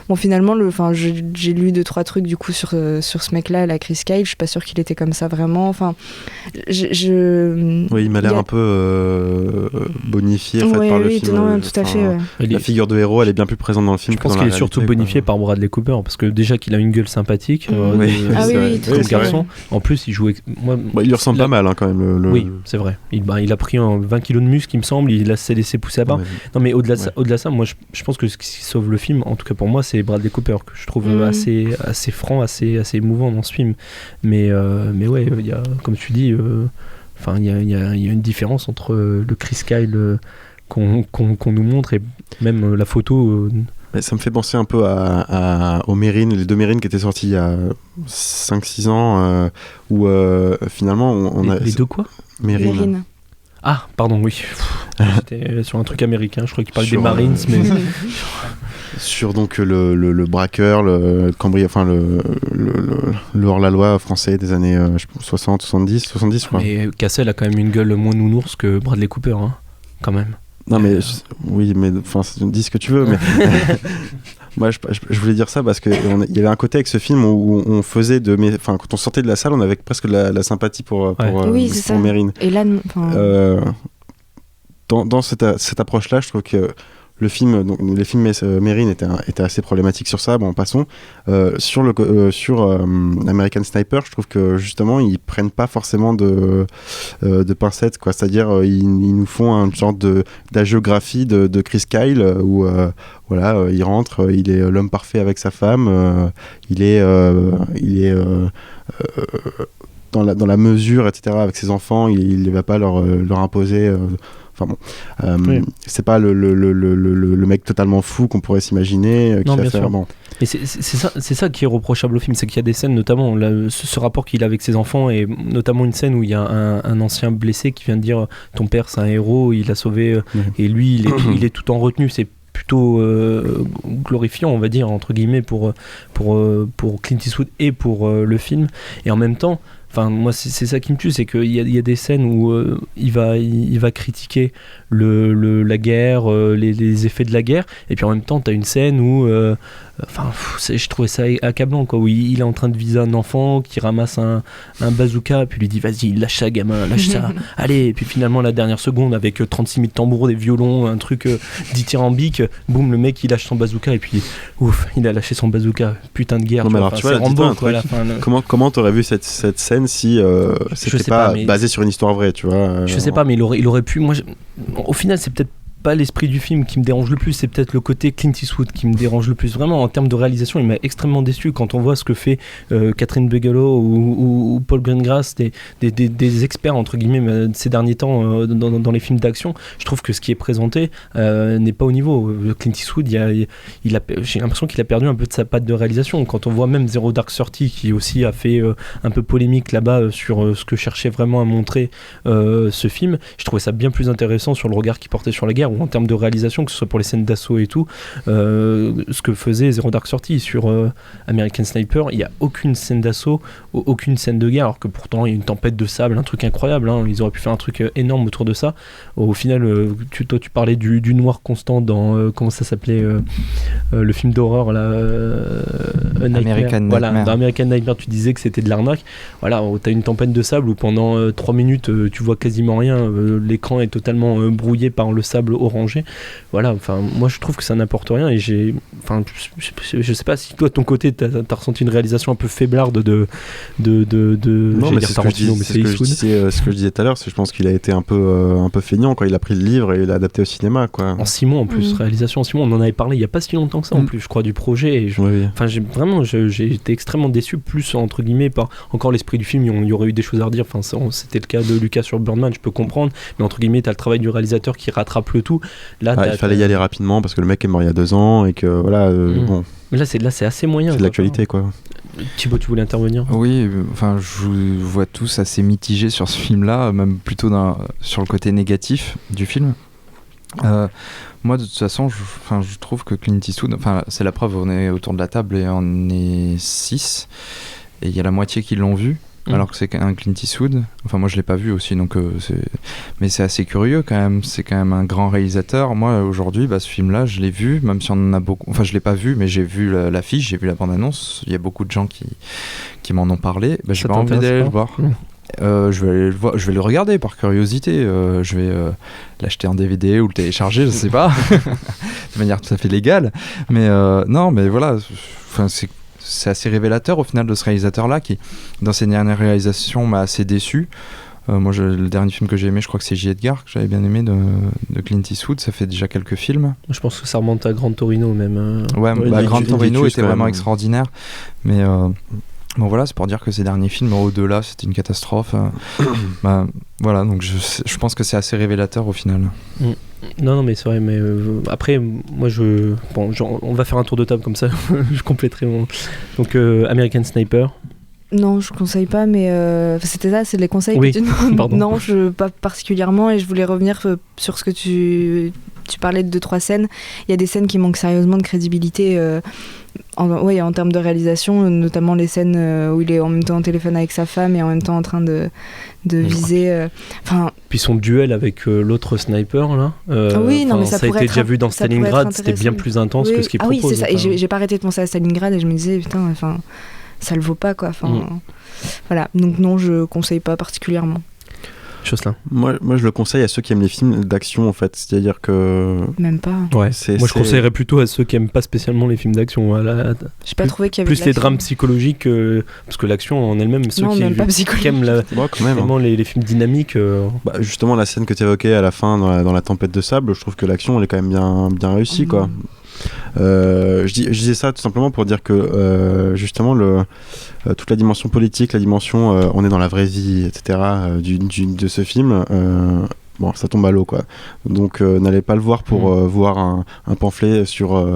Bon, finalement j'ai lu 2-3 trucs du coup sur ce mec-là, la Chris Kyle. Je suis pas sûre qu'il était comme ça vraiment. Enfin oui, il m'a l'air un peu bonifié en fait, par le film. Non, tout à fait. Ouais. La figure de héros, elle est bien plus présente dans le film. Je pense qu'il est surtout bonifié par Bradley Cooper, parce que déjà qu'il a une gueule sympathique comme garçon. En plus, il joue. Il lui ressemble pas mal, hein, quand même. Oui, c'est vrai. Il a pris 20 kilos de muscle, il me semble. Il s'est laissé pousser à part. Non, mais au-delà de ça, moi, je pense que ce qui sauve le film, en tout cas pour moi, c'est Bradley Cooper, que je trouve assez franc, assez émouvant dans ce film. Mais ouais, il y a, comme tu dis, il y a une différence entre le Chris Kyle qu'on nous montre et même la photo. Ça me fait penser un peu aux Mérines, les deux Mérines qui étaient sortis il y a 5-6 ans, où finalement on a... Les deux quoi? Mérines. Ah, pardon, oui. J'étais sur un truc américain, je crois qu'il parlait des Marines, mais... Sur donc le braqueur, le hors-la-loi français des années 60, 70, je crois. Mais Cassel a quand même une gueule moins nounours que Bradley Cooper, hein, quand même. Non mais oui, mais enfin dis ce que tu veux, mais moi je voulais dire ça parce que il y avait un côté avec ce film où on faisait quand on sortait de la salle, on avait presque la sympathie pour Mérine. Et là, dans cette approche-là, je trouve que les films Mérine étaient assez problématiques sur ça. Bon, passons. Sur American Sniper, je trouve que justement ils prennent pas forcément de pincettes, quoi. C'est-à-dire ils nous font une sorte d'agiographie de Chris Kyle où il rentre, il est l'homme parfait avec sa femme, il est dans la mesure, etc. avec ses enfants, il ne va pas leur imposer. Enfin bon, c'est pas le mec totalement fou qu'on pourrait s'imaginer. Non, bien sûr. Bon. Et c'est ça qui est reprochable au film, c'est qu'il y a des scènes, notamment ce rapport qu'il a avec ses enfants, et notamment une scène où il y a un ancien blessé qui vient de dire ton père c'est un héros, il a sauvé, et lui il est tout en retenue. C'est plutôt glorifiant, on va dire, entre guillemets, pour Clint Eastwood et pour le film. Et en même temps, enfin, moi, c'est ça qui me tue, c'est qu'il y a des scènes où il va critiquer la guerre, les effets de la guerre, et puis en même temps, t'as une scène où, je trouvais ça accablant, quoi, où il est en train de viser un enfant qui ramasse un bazooka, puis lui dit vas-y, lâche ça, gamin, lâche ça, allez, et puis finalement, la dernière seconde, avec 36 000 tambours, des violons, un truc dithyrambique, boum, le mec il lâche son bazooka, et puis ouf, il a lâché son bazooka, putain de guerre. Non, mais alors, tu vois, Rambo, quoi, comment t'aurais vu cette scène si c'était pas basé sur une histoire vraie, tu vois. Je sais pas, mais il aurait pu. Moi, au final, c'est peut-être pas l'esprit du film qui me dérange le plus, c'est peut-être le côté Clint Eastwood qui me dérange le plus. Vraiment, en termes de réalisation, il m'a extrêmement déçu quand on voit ce que fait Catherine Bigelow ou Paul Greengrass, des experts, entre guillemets, ces derniers temps dans les films d'action. Je trouve que ce qui est présenté n'est pas au niveau. Clint Eastwood, j'ai l'impression qu'il a perdu un peu de sa patte de réalisation. Quand on voit même Zero Dark Thirty, qui aussi a fait un peu polémique là-bas sur ce que cherchait vraiment à montrer ce film, je trouvais ça bien plus intéressant sur le regard qu'il portait sur la guerre, spectaculaire, ou en termes de réalisation, que ce soit pour les scènes d'assaut et tout, ce que faisait Zero Dark Thirty sur American Sniper. Il n'y a aucune scène d'assaut, aucune scène de guerre, alors que pourtant il y a une tempête de sable, un truc incroyable, hein. Ils auraient pu faire un truc énorme autour de ça. Au final, tu parlais du noir constant dans comment ça s'appelait, le film d'horreur là, American Nightmare. Dans American Nightmare, tu disais que c'était de l'arnaque. Voilà, t'as une tempête de sable où pendant 3 minutes tu vois quasiment rien, l'écran est totalement brouillé par le sable orangé. Voilà, enfin moi je trouve que ça n'apporte rien, et je sais pas si toi de ton côté t'as ressenti une réalisation un peu faiblarde de non, mais c'est ce que je disais tout à l'heure, c'est je pense qu'il a été un peu feignant quand il a pris le livre et il l'a adapté au cinéma, quoi. En 6 mois en plus, réalisation en 6 mois, on en avait parlé il y a pas si longtemps que ça en plus, je crois, du projet, et enfin j'ai été extrêmement déçu, plus entre guillemets par encore l'esprit du film. Il y aurait eu des choses à redire, enfin c'était le cas de Lucas sur Birdman, je peux comprendre, mais entre guillemets t'as le travail du réalisateur qui rattrape le tout. Là il fallait y aller rapidement parce que le mec est mort il y a 2 ans et que voilà bon. Mais là c'est assez moyen. C'est de l'actualité, quoi. Thibaut, tu voulais intervenir ? Oui, enfin je vous vois tous assez mitigés sur ce film-là, même plutôt sur le côté négatif du film. Moi de toute façon je trouve que Clint Eastwood, enfin c'est la preuve, on est autour de la table et on est 6 et il y a la moitié qui l'ont vu, alors que c'est un Clint Eastwood. Enfin moi je l'ai pas vu aussi, donc mais c'est assez curieux quand même, c'est quand même un grand réalisateur. Moi aujourd'hui ce film là je l'ai vu, même si on en a beaucoup, enfin je l'ai pas vu mais j'ai vu l'affiche, j'ai vu la bande annonce, il y a beaucoup de gens qui m'en ont parlé, j'ai pas envie d'aller le voir. Je vais le regarder par curiosité, je vais l'acheter en DVD ou le télécharger, je sais pas, de manière tout à fait légale, mais non mais voilà, enfin c'est assez révélateur au final de ce réalisateur là qui dans ses dernières réalisations m'a assez déçu. Moi le dernier film que j'ai aimé, je crois que c'est J. Edgar, que j'avais bien aimé de Clint Eastwood. Ça fait déjà quelques films, je pense que ça remonte à Gran Torino même. Gran Torino était vraiment extraordinaire, mais bon voilà, c'est pour dire que ces derniers films au-delà c'était une catastrophe. Voilà, donc je pense que c'est assez révélateur au final. Non mais c'est vrai, mais après moi on va faire un tour de table comme ça. Je compléterai donc American Sniper. Non, je conseille pas, mais c'était ça, c'est les conseils oui. que tu... Non, pas particulièrement, et je voulais revenir sur ce que tu parlais de 2-3 scènes. Il y a des scènes qui manquent sérieusement de crédibilité en termes de réalisation, notamment les scènes où il est en même temps au téléphone avec sa femme et en même temps en train de viser. Puis son duel avec l'autre sniper là. Oui, non, mais ça a été déjà vu dans Stalingrad, c'était bien plus intense que ce qu'il propose. Ah oui, c'est ça. Et j'ai pas arrêté de penser à Stalingrad et je me disais putain, ça le vaut pas quoi. Voilà, donc non, je conseille pas particulièrement. Jocelyn. Moi je le conseille à ceux qui aiment les films d'action en fait, c'est-à-dire que même pas. Ouais, moi je conseillerais plutôt à ceux qui aiment pas spécialement les films d'action. J'ai pas trouvé qu'il y avait plus les drames psychologiques parce que l'action en elle-même, ceux qui aiment vraiment les films dynamiques. Justement la scène que tu évoquais à la fin dans la tempête de sable, je trouve que l'action elle est quand même bien réussie quoi. Je disais ça tout simplement pour dire que justement toute la dimension politique, la dimension on est dans la vraie vie, etc. de ce film, bon ça tombe à l'eau quoi. Donc n'allez pas le voir pour voir un pamphlet sur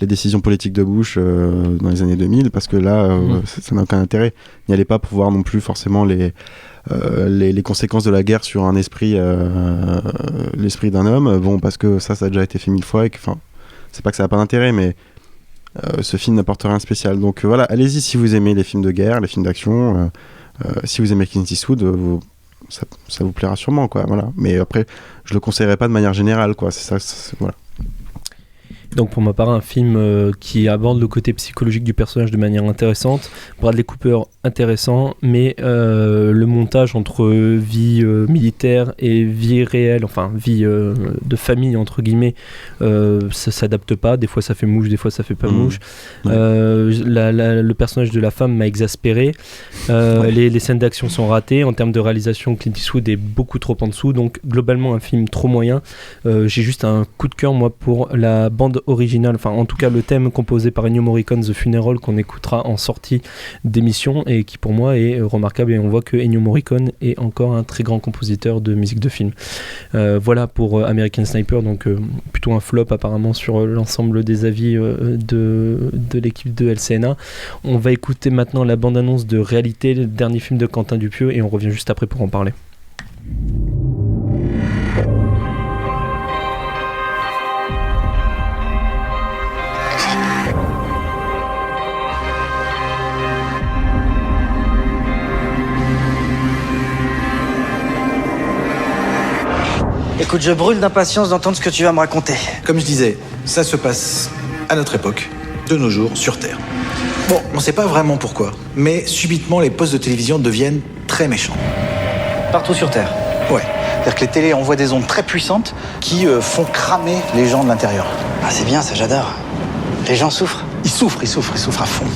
les décisions politiques de Bush dans les années 2000, parce que là ça n'a aucun intérêt. N'y allez pas pour voir non plus forcément les conséquences de la guerre sur un esprit, l'esprit d'un homme, bon parce que ça a déjà été fait 1000 fois et que c'est pas que ça n'a pas d'intérêt, mais ce film n'apporte rien de spécial. Donc voilà, allez-y si vous aimez les films de guerre, les films d'action. Si vous aimez Clint Eastwood, ça vous plaira sûrement, quoi. Voilà. Mais après, je le conseillerais pas de manière générale, quoi. C'est ça, voilà. Donc pour ma part, un film qui aborde le côté psychologique du personnage de manière intéressante. Bradley Cooper, intéressant, mais le montage entre vie militaire et vie réelle, enfin vie de famille entre guillemets, ça s'adapte pas. Des fois ça fait mouche, des fois ça fait pas mouche. Le personnage de la femme m'a exaspéré. Les scènes d'action sont ratées. En termes de réalisation, Clint Eastwood est beaucoup trop en dessous. Donc globalement un film trop moyen. J'ai juste un coup de cœur moi pour la bande originale, enfin en tout cas le thème composé par Ennio Morricone, The Funeral, qu'on écoutera en sortie d'émission et qui pour moi est remarquable, et on voit que Ennio Morricone est encore un très grand compositeur de musique de film. Voilà pour American Sniper, donc plutôt un flop apparemment sur l'ensemble des avis de l'équipe de LCNA. On va écouter maintenant la bande-annonce de Réalité, le dernier film de Quentin Dupieux, et on revient juste après pour en parler. Écoute, je brûle d'impatience d'entendre ce que tu vas me raconter. Comme je disais, ça se passe à notre époque, de nos jours, sur Terre. Bon, on sait pas vraiment pourquoi, mais subitement les postes de télévision deviennent très méchants. Partout sur Terre. Ouais, c'est-à-dire que les télés envoient des ondes très puissantes qui font cramer les gens de l'intérieur. Ah, c'est bien, ça, j'adore. Les gens souffrent. Ils souffrent à fond.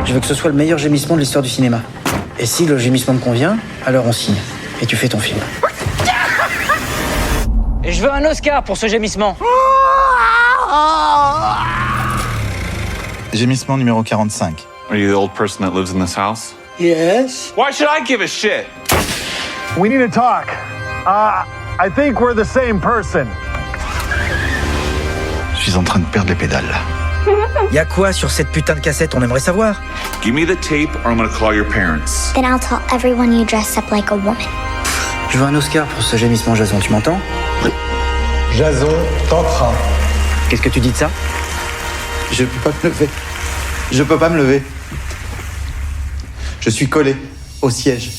Je veux que ce soit le meilleur gémissement de l'histoire du cinéma. Et si le gémissement me convient, alors on signe. Et tu fais ton film. Et je veux un Oscar pour ce gémissement. Gémissement numéro 45. Are you the old person that lives in this house? Yes. Why should I give a shit? We need to talk. I think we're the same person. Je suis en train de perdre les pédales. Y a quoi sur cette putain de cassette, on aimerait savoir. Give me the tape or I'm gonna call your parents. Then I'll tell everyone you dress up like a woman. Je veux un Oscar pour ce gémissement, Jason, tu m'entends? Jason, t'entrain. Qu'est-ce que tu dis de ça? Je peux pas me lever. Je peux pas me lever. Je suis collé au siège.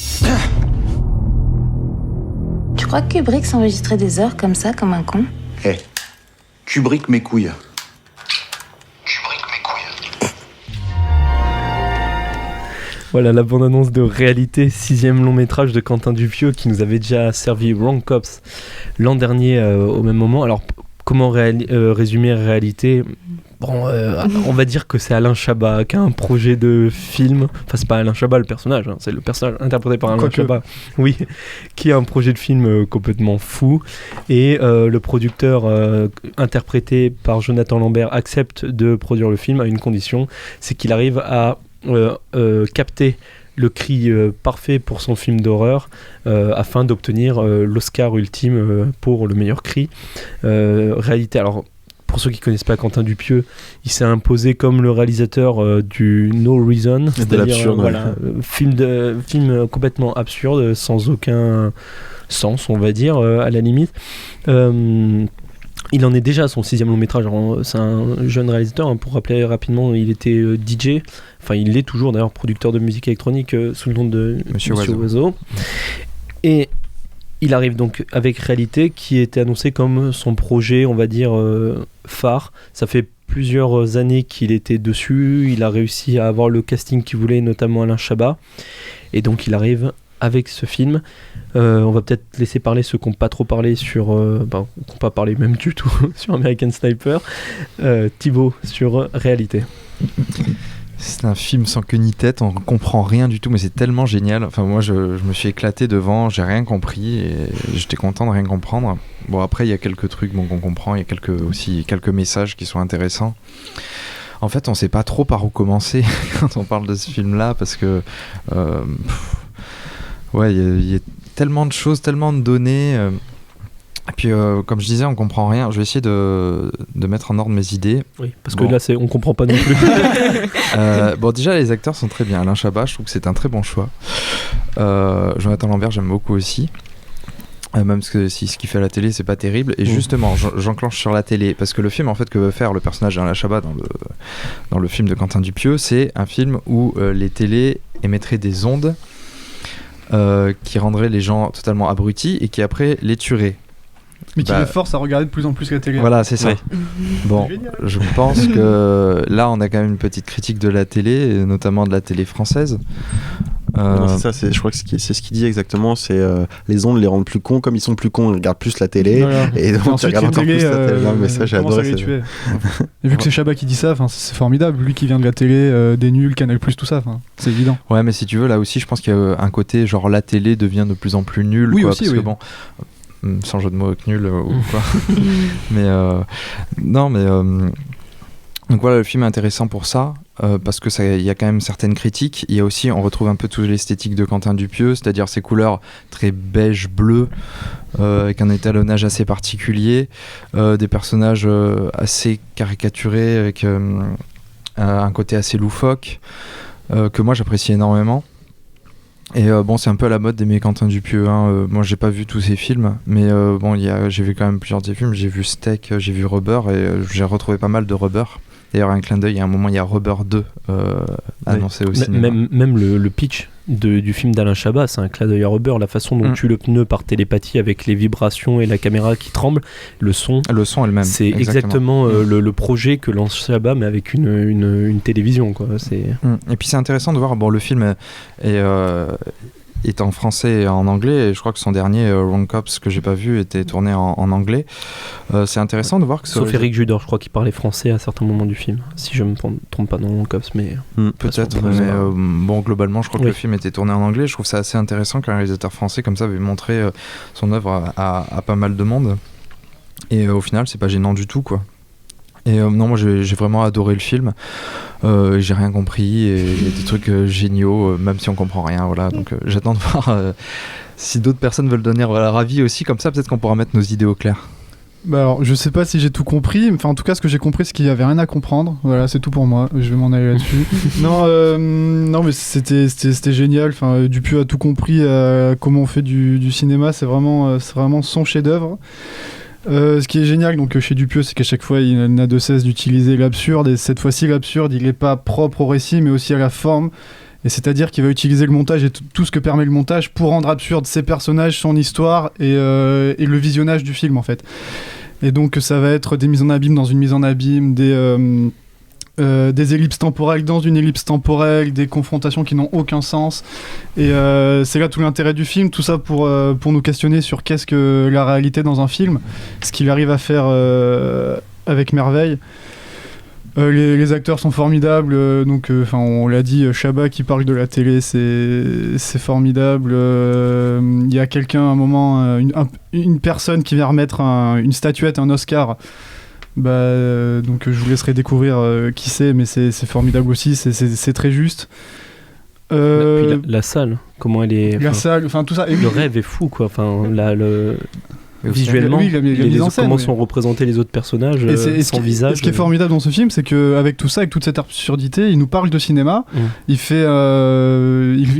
Tu crois que Kubrick s'enregistrait des heures comme ça, comme un con? Hé, Kubrick mes couilles. Voilà la bande-annonce de Réalité, 6e long métrage de Quentin Dupieux qui nous avait déjà servi Wrong Cops l'an dernier au même moment. Alors comment résumer Réalité? Bon, on va dire que c'est Alain Chabat qui a un projet de film. Enfin, c'est pas Alain Chabat le personnage, hein, c'est le personnage interprété par Alain Chabat. Oui, qui a un projet de film complètement fou. Et le producteur interprété par Jonathan Lambert accepte de produire le film à une condition, c'est qu'il arrive à capter le cri parfait pour son film d'horreur afin d'obtenir l'Oscar ultime pour le meilleur cri. Réalité, alors pour ceux qui ne connaissent pas Quentin Dupieux, il s'est imposé comme le réalisateur du No Reason, c'est-à-dire film complètement absurde, sans aucun sens, on va dire, à la limite. Il en est déjà à son 6e long métrage. C'est un jeune réalisateur, hein, pour rappeler rapidement, il était DJ, enfin il l'est toujours d'ailleurs, producteur de musique électronique sous le nom de Monsieur Oiseau. Et il arrive donc avec Réalité, qui était annoncé comme son projet, on va dire, phare. Ça fait plusieurs années qu'il était dessus, il a réussi à avoir le casting qu'il voulait, notamment Alain Chabat. Et donc il arrive avec ce film. On va peut-être laisser parler ceux qui n'ont pas trop parlé sur... qui n'ont pas parlé même du tout sur American Sniper. Thibaut, sur Réalité. C'est un film sans queue ni tête, on comprend rien du tout, mais c'est tellement génial. Enfin, moi, je me suis éclaté devant, j'ai rien compris et j'étais content de rien comprendre. Bon, après, il y a quelques trucs qu'on comprend, il y a aussi quelques messages qui sont intéressants. En fait, on sait pas trop par où commencer quand on parle de ce film-là, parce que ouais, il y a tellement de choses, tellement de données. Et puis, comme je disais, on comprend rien. Je vais essayer de mettre en ordre mes idées. Oui, parce que là, on comprend pas non plus. Bon, déjà, les acteurs sont très bien. Alain Chabat, je trouve que c'est un très bon choix. Jonathan Lambert, j'aime beaucoup aussi. Même si ce qu'il fait à la télé, c'est pas terrible. Et justement, j'enclenche sur la télé. Parce que le film, en fait, que veut faire le personnage d'Alain Chabat dans le film de Quentin Dupieux, c'est un film où les télés émettraient des ondes qui rendraient les gens totalement abrutis et qui après les tueraient. Mais qui les force à regarder de plus en plus la télé. Voilà, c'est ça. Ouais. Bon, je pense que là, on a quand même une petite critique de la télé, et notamment de la télé française. Non, c'est ça, je crois que c'est ce qu'il dit exactement, c'est les ondes les rendent plus cons, comme ils sont plus cons, ils regardent plus la télé, voilà. Et donc ils regardent encore plus la télé. Mais ça, j'ai adoré. Et vu que c'est Chabat qui dit ça, c'est formidable, lui qui vient de la télé, des nuls, Canal+, tout ça, c'est évident. Ouais, mais si tu veux, là aussi, je pense qu'il y a un côté, genre la télé devient de plus en plus nulle. Oui, quoi, aussi, parce oui. Que bon, sans jeu de mots avec nul ou quoi. Mais non, mais donc voilà, le film est intéressant pour ça, parce que il y a quand même certaines critiques. Il y a aussi, on retrouve un peu toute l'esthétique de Quentin Dupieux, c'est-à-dire ces couleurs très beige bleu, avec un étalonnage assez particulier, des personnages assez caricaturés, avec un côté assez loufoque, que moi j'apprécie énormément. Et bon, c'est un peu à la mode d'aimer Quentin Dupieux, hein. Moi j'ai pas vu tous ses films, mais bon, j'ai vu quand même plusieurs de ses films. J'ai vu Steak, j'ai vu Rubber, et j'ai retrouvé pas mal de Rubber. D'ailleurs, un clin d'œil, il y a un moment, il y a Rubber 2 annoncé au cinéma. Même le pitch du film d'Alain Chabat, c'est un clin d'œil à Rubber, la façon dont tue le pneu par télépathie avec les vibrations et la caméra qui tremble, le son est le même. C'est exactement le projet que lance Chabat, mais avec une télévision, quoi. Et puis c'est intéressant de voir, le film est en français et en anglais, et je crois que son dernier Wrong Cops que j'ai pas vu était tourné en anglais. C'est intéressant de voir que sauf Eric Judor, je crois qu'il parlait français à certains moments du film, si je me trompe pas dans Wrong Cops, mais peut-être, mais globalement je crois que le film était tourné en anglais. Je trouve ça assez intéressant qu'un réalisateur français comme ça veuille montrer son œuvre à pas mal de monde, et au final c'est pas gênant du tout, quoi. Et non, moi j'ai vraiment adoré le film. J'ai rien compris, et il y a des trucs géniaux, même si on comprend rien. Voilà. Donc j'attends de voir si d'autres personnes veulent donner leur avis aussi, comme ça peut-être qu'on pourra mettre nos idées au clair. Bah alors, je sais pas si j'ai tout compris, enfin en tout cas ce que j'ai compris c'est qu'il y avait rien à comprendre. Voilà, c'est tout pour moi. Je vais m'en aller là-dessus. non, mais c'était génial. Enfin, Dupieux a tout compris comment on fait du cinéma. C'est vraiment son chef-d'œuvre. Ce qui est génial donc chez Dupieux, c'est qu'à chaque fois il n'a de cesse d'utiliser l'absurde, et cette fois-ci l'absurde il n'est pas propre au récit mais aussi à la forme, et c'est-à-dire qu'il va utiliser le montage et tout ce que permet le montage pour rendre absurde ses personnages, son histoire et le visionnage du film en fait. Et donc ça va être des mises en abîme dans une mise en abîme, des ellipses temporelles dans une ellipse temporelle, des confrontations qui n'ont aucun sens, et c'est là tout l'intérêt du film, tout ça pour nous questionner sur qu'est-ce que la réalité dans un film, ce qu'il arrive à faire avec merveille. Les acteurs sont formidables, donc on l'a dit, Chabat qui parle de la télé, c'est formidable. Il y a quelqu'un à un moment, une personne qui vient remettre une statuette, un Oscar. Donc je vous laisserai découvrir qui c'est, mais c'est formidable aussi, c'est très juste. Puis la salle, comment elle est. La salle, enfin tout ça. Le rêve est fou, quoi. Enfin, visuellement, comment sont représentés les autres personnages sans visage. Ce qui est formidable dans ce film, c'est qu'avec tout ça, avec toute cette absurdité, il nous parle de cinéma. Il fait, il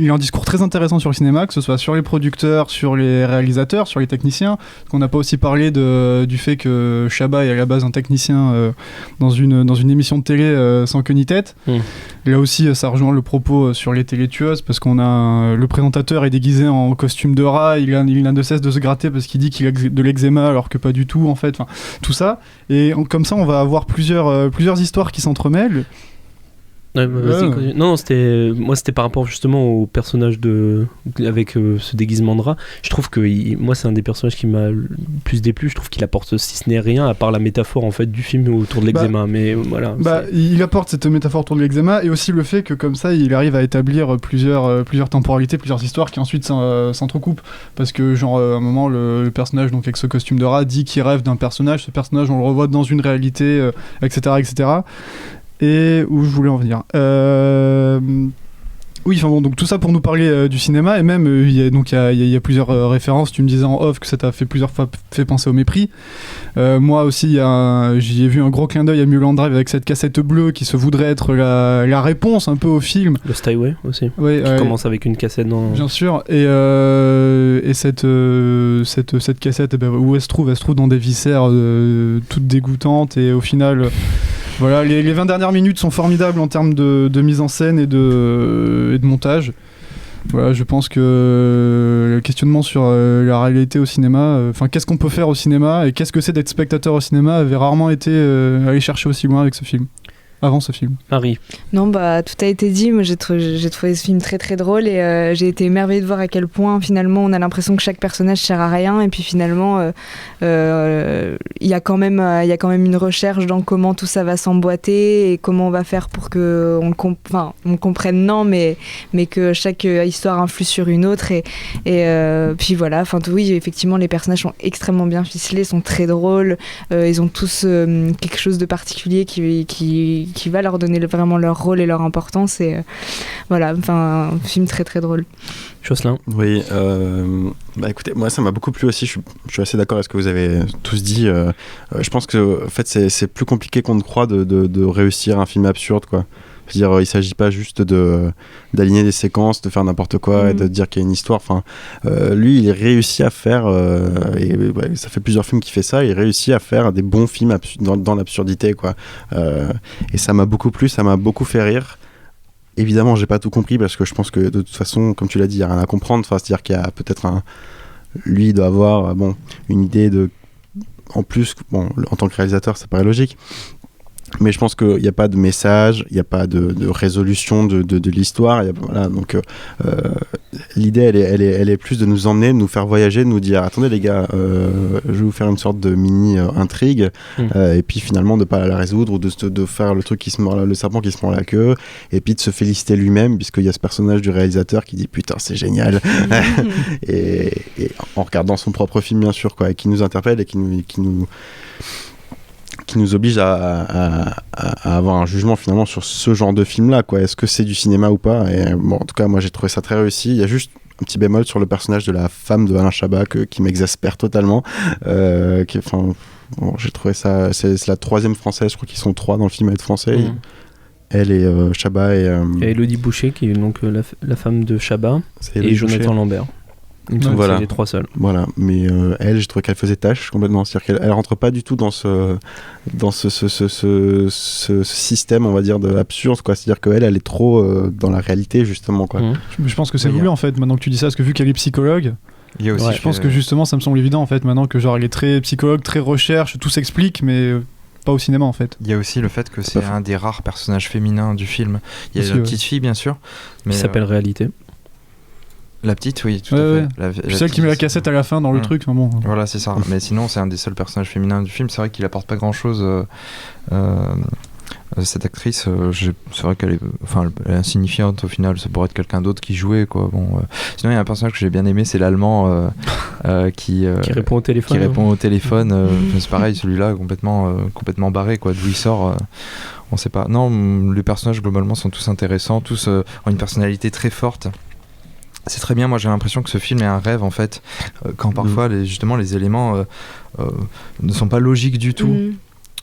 a un discours très intéressant sur le cinéma, que ce soit sur les producteurs, sur les réalisateurs, sur les techniciens. Qu'on n'a pas aussi parlé du fait que Chabat est à la base un technicien dans une émission de télé sans queue ni tête. Là aussi, ça rejoint le propos sur les télétueuses, parce qu'on a le présentateur est déguisé en costume de rat, il n'a de cesse de se gratter parce qu'il dit qu'il a de l'eczéma alors que pas du tout en fait, enfin, tout ça, et comme ça on va avoir plusieurs histoires qui s'entremêlent. Non, c'était par rapport justement au personnage avec ce déguisement de rat. Je trouve que moi c'est un des personnages qui m'a le plus déplu. Je trouve qu'il apporte, si ce n'est rien, à part la métaphore en fait du film autour de l'eczéma. Mais voilà. Il apporte cette métaphore autour de l'eczéma, et aussi le fait que comme ça il arrive à établir plusieurs temporalités, plusieurs histoires qui ensuite s'entrecoupent, parce que genre à un moment le personnage donc avec ce costume de rat dit qu'il rêve d'un personnage. Ce personnage on le revoit dans une réalité, etc. Et où je voulais en venir. Oui, enfin bon, donc tout ça pour nous parler du cinéma, et même il y a plusieurs références. Tu me disais en off que ça t'a plusieurs fois fait penser au Mépris. Moi aussi, j'y ai vu un gros clin d'œil à Mulholland Drive avec cette cassette bleue qui se voudrait être la réponse un peu au film. Le Steinway aussi, qui commence avec une cassette dans... Bien sûr, et cette cassette, où elle se trouve dans des viscères toutes dégoûtantes, et au final... Voilà, les 20 dernières minutes sont formidables en termes de mise en scène et de montage. Voilà, je pense que le questionnement sur la réalité au cinéma, qu'est-ce qu'on peut faire au cinéma et qu'est-ce que c'est d'être spectateur au cinéma, avait rarement été allé chercher aussi loin avec ce film. Avant ce film. Marie. Non, tout a été dit. Moi, j'ai trouvé ce film très très drôle, et j'ai été émerveillée de voir à quel point finalement on a l'impression que chaque personnage sert à rien, et puis finalement il y a quand même une recherche dans comment tout ça va s'emboîter et comment on va faire pour que on le comprenne, mais que chaque histoire influe sur une autre, et puis voilà. Oui, effectivement, les personnages sont extrêmement bien ficelés, sont très drôles. Ils ont tous quelque chose de particulier qui va leur donner vraiment leur rôle et leur importance, et voilà, un film très très drôle. Jocelyn. Oui, écoutez, moi ça m'a beaucoup plu aussi, je suis assez d'accord avec ce que vous avez tous dit. Je pense que en fait, c'est plus compliqué qu'on ne croit de réussir un film absurde, quoi. Je veux dire, il s'agit pas juste d'aligner des séquences, de faire n'importe quoi et de dire qu'il y a une histoire. Lui, il réussit à faire, ça fait plusieurs films qu'il fait ça, il réussit à faire des bons films dans l'absurdité, quoi. Et ça m'a beaucoup plu, ça m'a beaucoup fait rire. évidemment, j'ai pas tout compris parce que je pense que de toute façon, comme tu l'as dit, il y a rien à comprendre. Enfin, c'est-à-dire qu'il y a peut-être lui, il doit avoir une idée de. En plus, en tant que réalisateur, ça paraît logique. Mais je pense qu'il n'y a pas de message, il n'y a pas de résolution de l'histoire. Voilà, donc l'idée, elle est plus de nous emmener, de nous faire voyager, de nous dire attendez les gars, je vais vous faire une sorte de mini intrigue, et puis finalement de ne pas la résoudre ou de faire le truc le serpent qui se mord la queue, et puis de se féliciter lui-même, puisqu'il y a ce personnage du réalisateur qui dit putain, c'est génial, et en regardant son propre film, bien sûr, quoi, et qui nous interpelle et qui nous oblige à avoir un jugement finalement sur ce genre de film-là, quoi. Est-ce que c'est du cinéma ou pas? Et en tout cas, moi j'ai trouvé ça très réussi. Il y a juste un petit bémol sur le personnage de la femme de Alain Chabat qui m'exaspère totalement. J'ai trouvé ça. C'est la troisième française, je crois qu'ils sont 3 dans le film à être français. Elle et Chabat et Élodie Boucher qui est donc la femme de Chabat et Jonathan Lambert. Voilà. C'est les 3 seuls. Voilà, mais elle, j'ai trouvé qu'elle faisait tâche complètement. C'est-à-dire qu'elle rentre pas du tout dans ce système, on va dire, absurde, quoi. C'est-à-dire qu'elle est trop dans la réalité, justement, quoi. Je pense que c'est voulu, en fait, maintenant que tu dis ça, parce que vu qu'elle est psychologue, il y a aussi je pense que justement, ça me semble évident, en fait, maintenant que genre elle est très psychologue, très recherche, tout s'explique, mais pas au cinéma, en fait. Il y a aussi le fait que c'est un des rares personnages féminins du film. Il y a aussi, la petite fille, bien sûr, mais qui s'appelle Réalité. La petite, oui, tout à fait. C'est celle qui met la cassette à la fin dans le truc. Bon. Voilà, c'est ça. Mais sinon, c'est un des seuls personnages féminins du film. C'est vrai qu'il apporte pas grand-chose. Cette actrice, c'est vrai qu'elle est insignifiante au final. Ça pourrait être quelqu'un d'autre qui jouait, quoi. Sinon, il y a un personnage que j'ai bien aimé, c'est l'allemand qui répond au téléphone. C'est pareil, celui-là complètement barré, quoi. D'où il sort. On sait pas. Non, les personnages globalement sont tous intéressants, tous ont une personnalité très forte. C'est très bien, moi j'ai l'impression que ce film est un rêve en fait, quand parfois les éléments ne sont pas logiques du tout.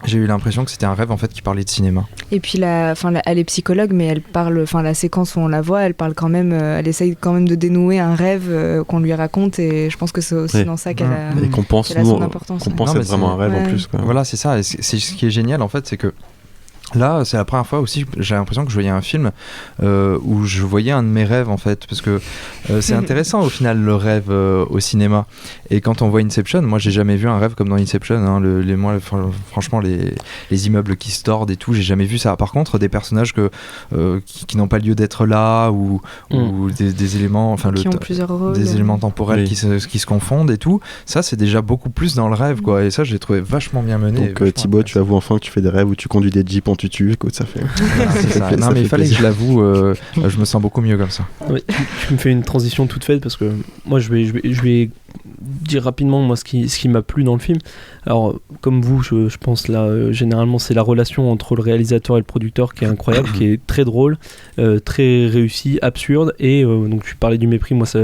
J'ai eu l'impression que c'était un rêve en fait qui parlait de cinéma. Et puis elle est psychologue, mais elle parle, la séquence où on la voit, elle parle quand même, elle essaye quand même de dénouer un rêve qu'on lui raconte, et je pense que c'est aussi dans ça qu'elle a, et qu'on pense, qu'elle a son importance. Qu'on pense être vraiment un rêve en plus, quoi. Voilà, c'est ça. Et c'est ce qui est génial en fait, c'est que là, c'est la première fois aussi, j'ai l'impression que je voyais un film où je voyais un de mes rêves en fait, parce que c'est intéressant au final le rêve au cinéma. Et quand on voit Inception, moi j'ai jamais vu un rêve comme dans Inception, hein, franchement les immeubles qui se tordent et tout, j'ai jamais vu ça. Par contre, des personnages qui n'ont pas lieu d'être là, ou des éléments, qui ont plusieurs rôles, des éléments temporels qui se confondent et tout, ça c'est déjà beaucoup plus dans le rêve, quoi. Et ça, j'ai trouvé vachement bien mené. Donc Thibaut, tu avoues enfin que tu fais des rêves où tu conduis des jeeps en tutu, écoute, ça fait. C'est ça. Non, mais il fallait que je l'avoue, je me sens beaucoup mieux comme ça. Oui, tu me fais une transition toute faite parce que moi je vais dire rapidement moi ce qui m'a plu dans le film. Alors comme vous, je pense là généralement c'est la relation entre le réalisateur et le producteur qui est incroyable, qui est très drôle, très réussi, absurde, et donc tu parlais du mépris, moi ça,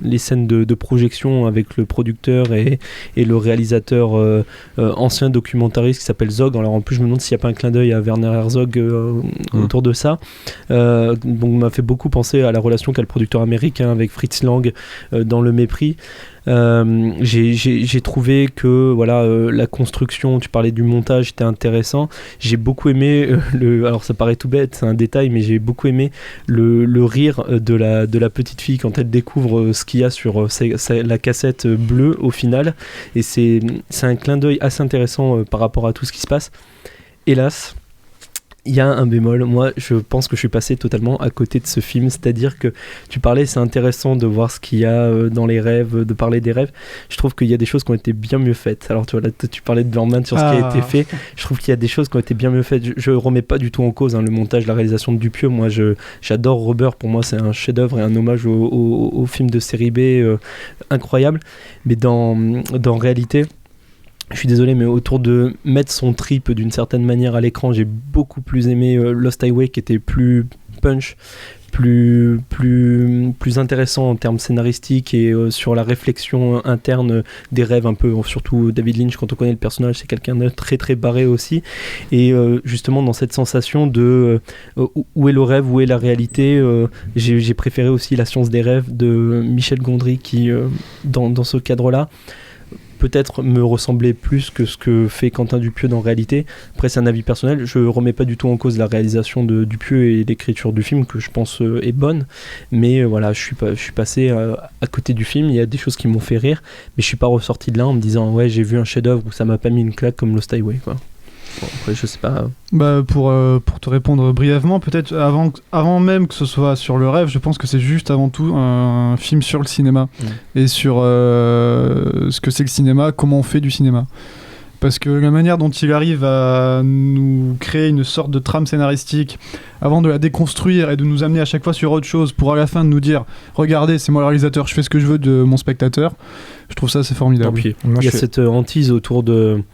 les scènes de projection avec le producteur et le réalisateur ancien documentariste qui s'appelle Zog. Alors en plus je me demande s'il n'y a pas un clin d'œil à Werner Herzog autour de ça. Donc m'a fait beaucoup penser à la relation qu'a le producteur américain avec Fritz Lang dans Le Mépris. J'ai trouvé que la construction, tu parlais du montage, était intéressant. J'ai beaucoup aimé alors ça paraît tout bête, c'est un détail, mais j'ai beaucoup aimé le rire de la petite fille quand elle découvre ce qu'il y a sur la cassette bleue au final, et c'est un clin d'œil assez intéressant par rapport à tout ce qui se passe. Hélas, il y a un bémol, moi je pense que je suis passé totalement à côté de ce film, c'est-à-dire que tu parlais, c'est intéressant de voir ce qu'il y a dans les rêves, de parler des rêves. Je trouve qu'il y a des choses qui ont été bien mieux faites. Alors tu vois, là, tu parlais de Burman sur ce qui a été fait, je trouve qu'il y a des choses qui ont été bien mieux faites. Je remets pas du tout en cause le montage, la réalisation de Dupieux. Moi j'adore Rubber, pour moi c'est un chef-d'œuvre et un hommage au film de série B incroyable, mais dans réalité, je suis désolé, mais autour de mettre son trip d'une certaine manière à l'écran, j'ai beaucoup plus aimé Lost Highway, qui était plus punch, plus intéressant en termes scénaristiques et sur la réflexion interne des rêves, un peu, surtout David Lynch, quand on connaît le personnage, c'est quelqu'un de très très barré aussi, et justement dans cette sensation de où est le rêve, où est la réalité, j'ai préféré aussi La Science des rêves de Michel Gondry, qui dans ce cadre-là peut-être me ressemblait plus que ce que fait Quentin Dupieux dans Réalité. Après, c'est un avis personnel. Je remets pas du tout en cause la réalisation de Dupieux et l'écriture du film, que je pense est bonne. Mais voilà, je suis passé à côté du film. Il y a des choses qui m'ont fait rire, mais je suis pas ressorti de là en me disant ouais, j'ai vu un chef-d'œuvre où ça m'a pas mis une claque comme Lost Highway, quoi. Bon, après, je sais pas. Pour te répondre brièvement, peut-être avant même que ce soit sur le rêve, je pense que c'est juste avant tout un film sur le cinéma et sur ce que c'est le cinéma, comment on fait du cinéma. Parce que la manière dont il arrive à nous créer une sorte de trame scénaristique avant de la déconstruire et de nous amener à chaque fois sur autre chose pour à la fin de nous dire regardez, c'est moi le réalisateur, je fais ce que je veux de mon spectateur, je trouve ça c'est formidable. Il y a cette hantise autour de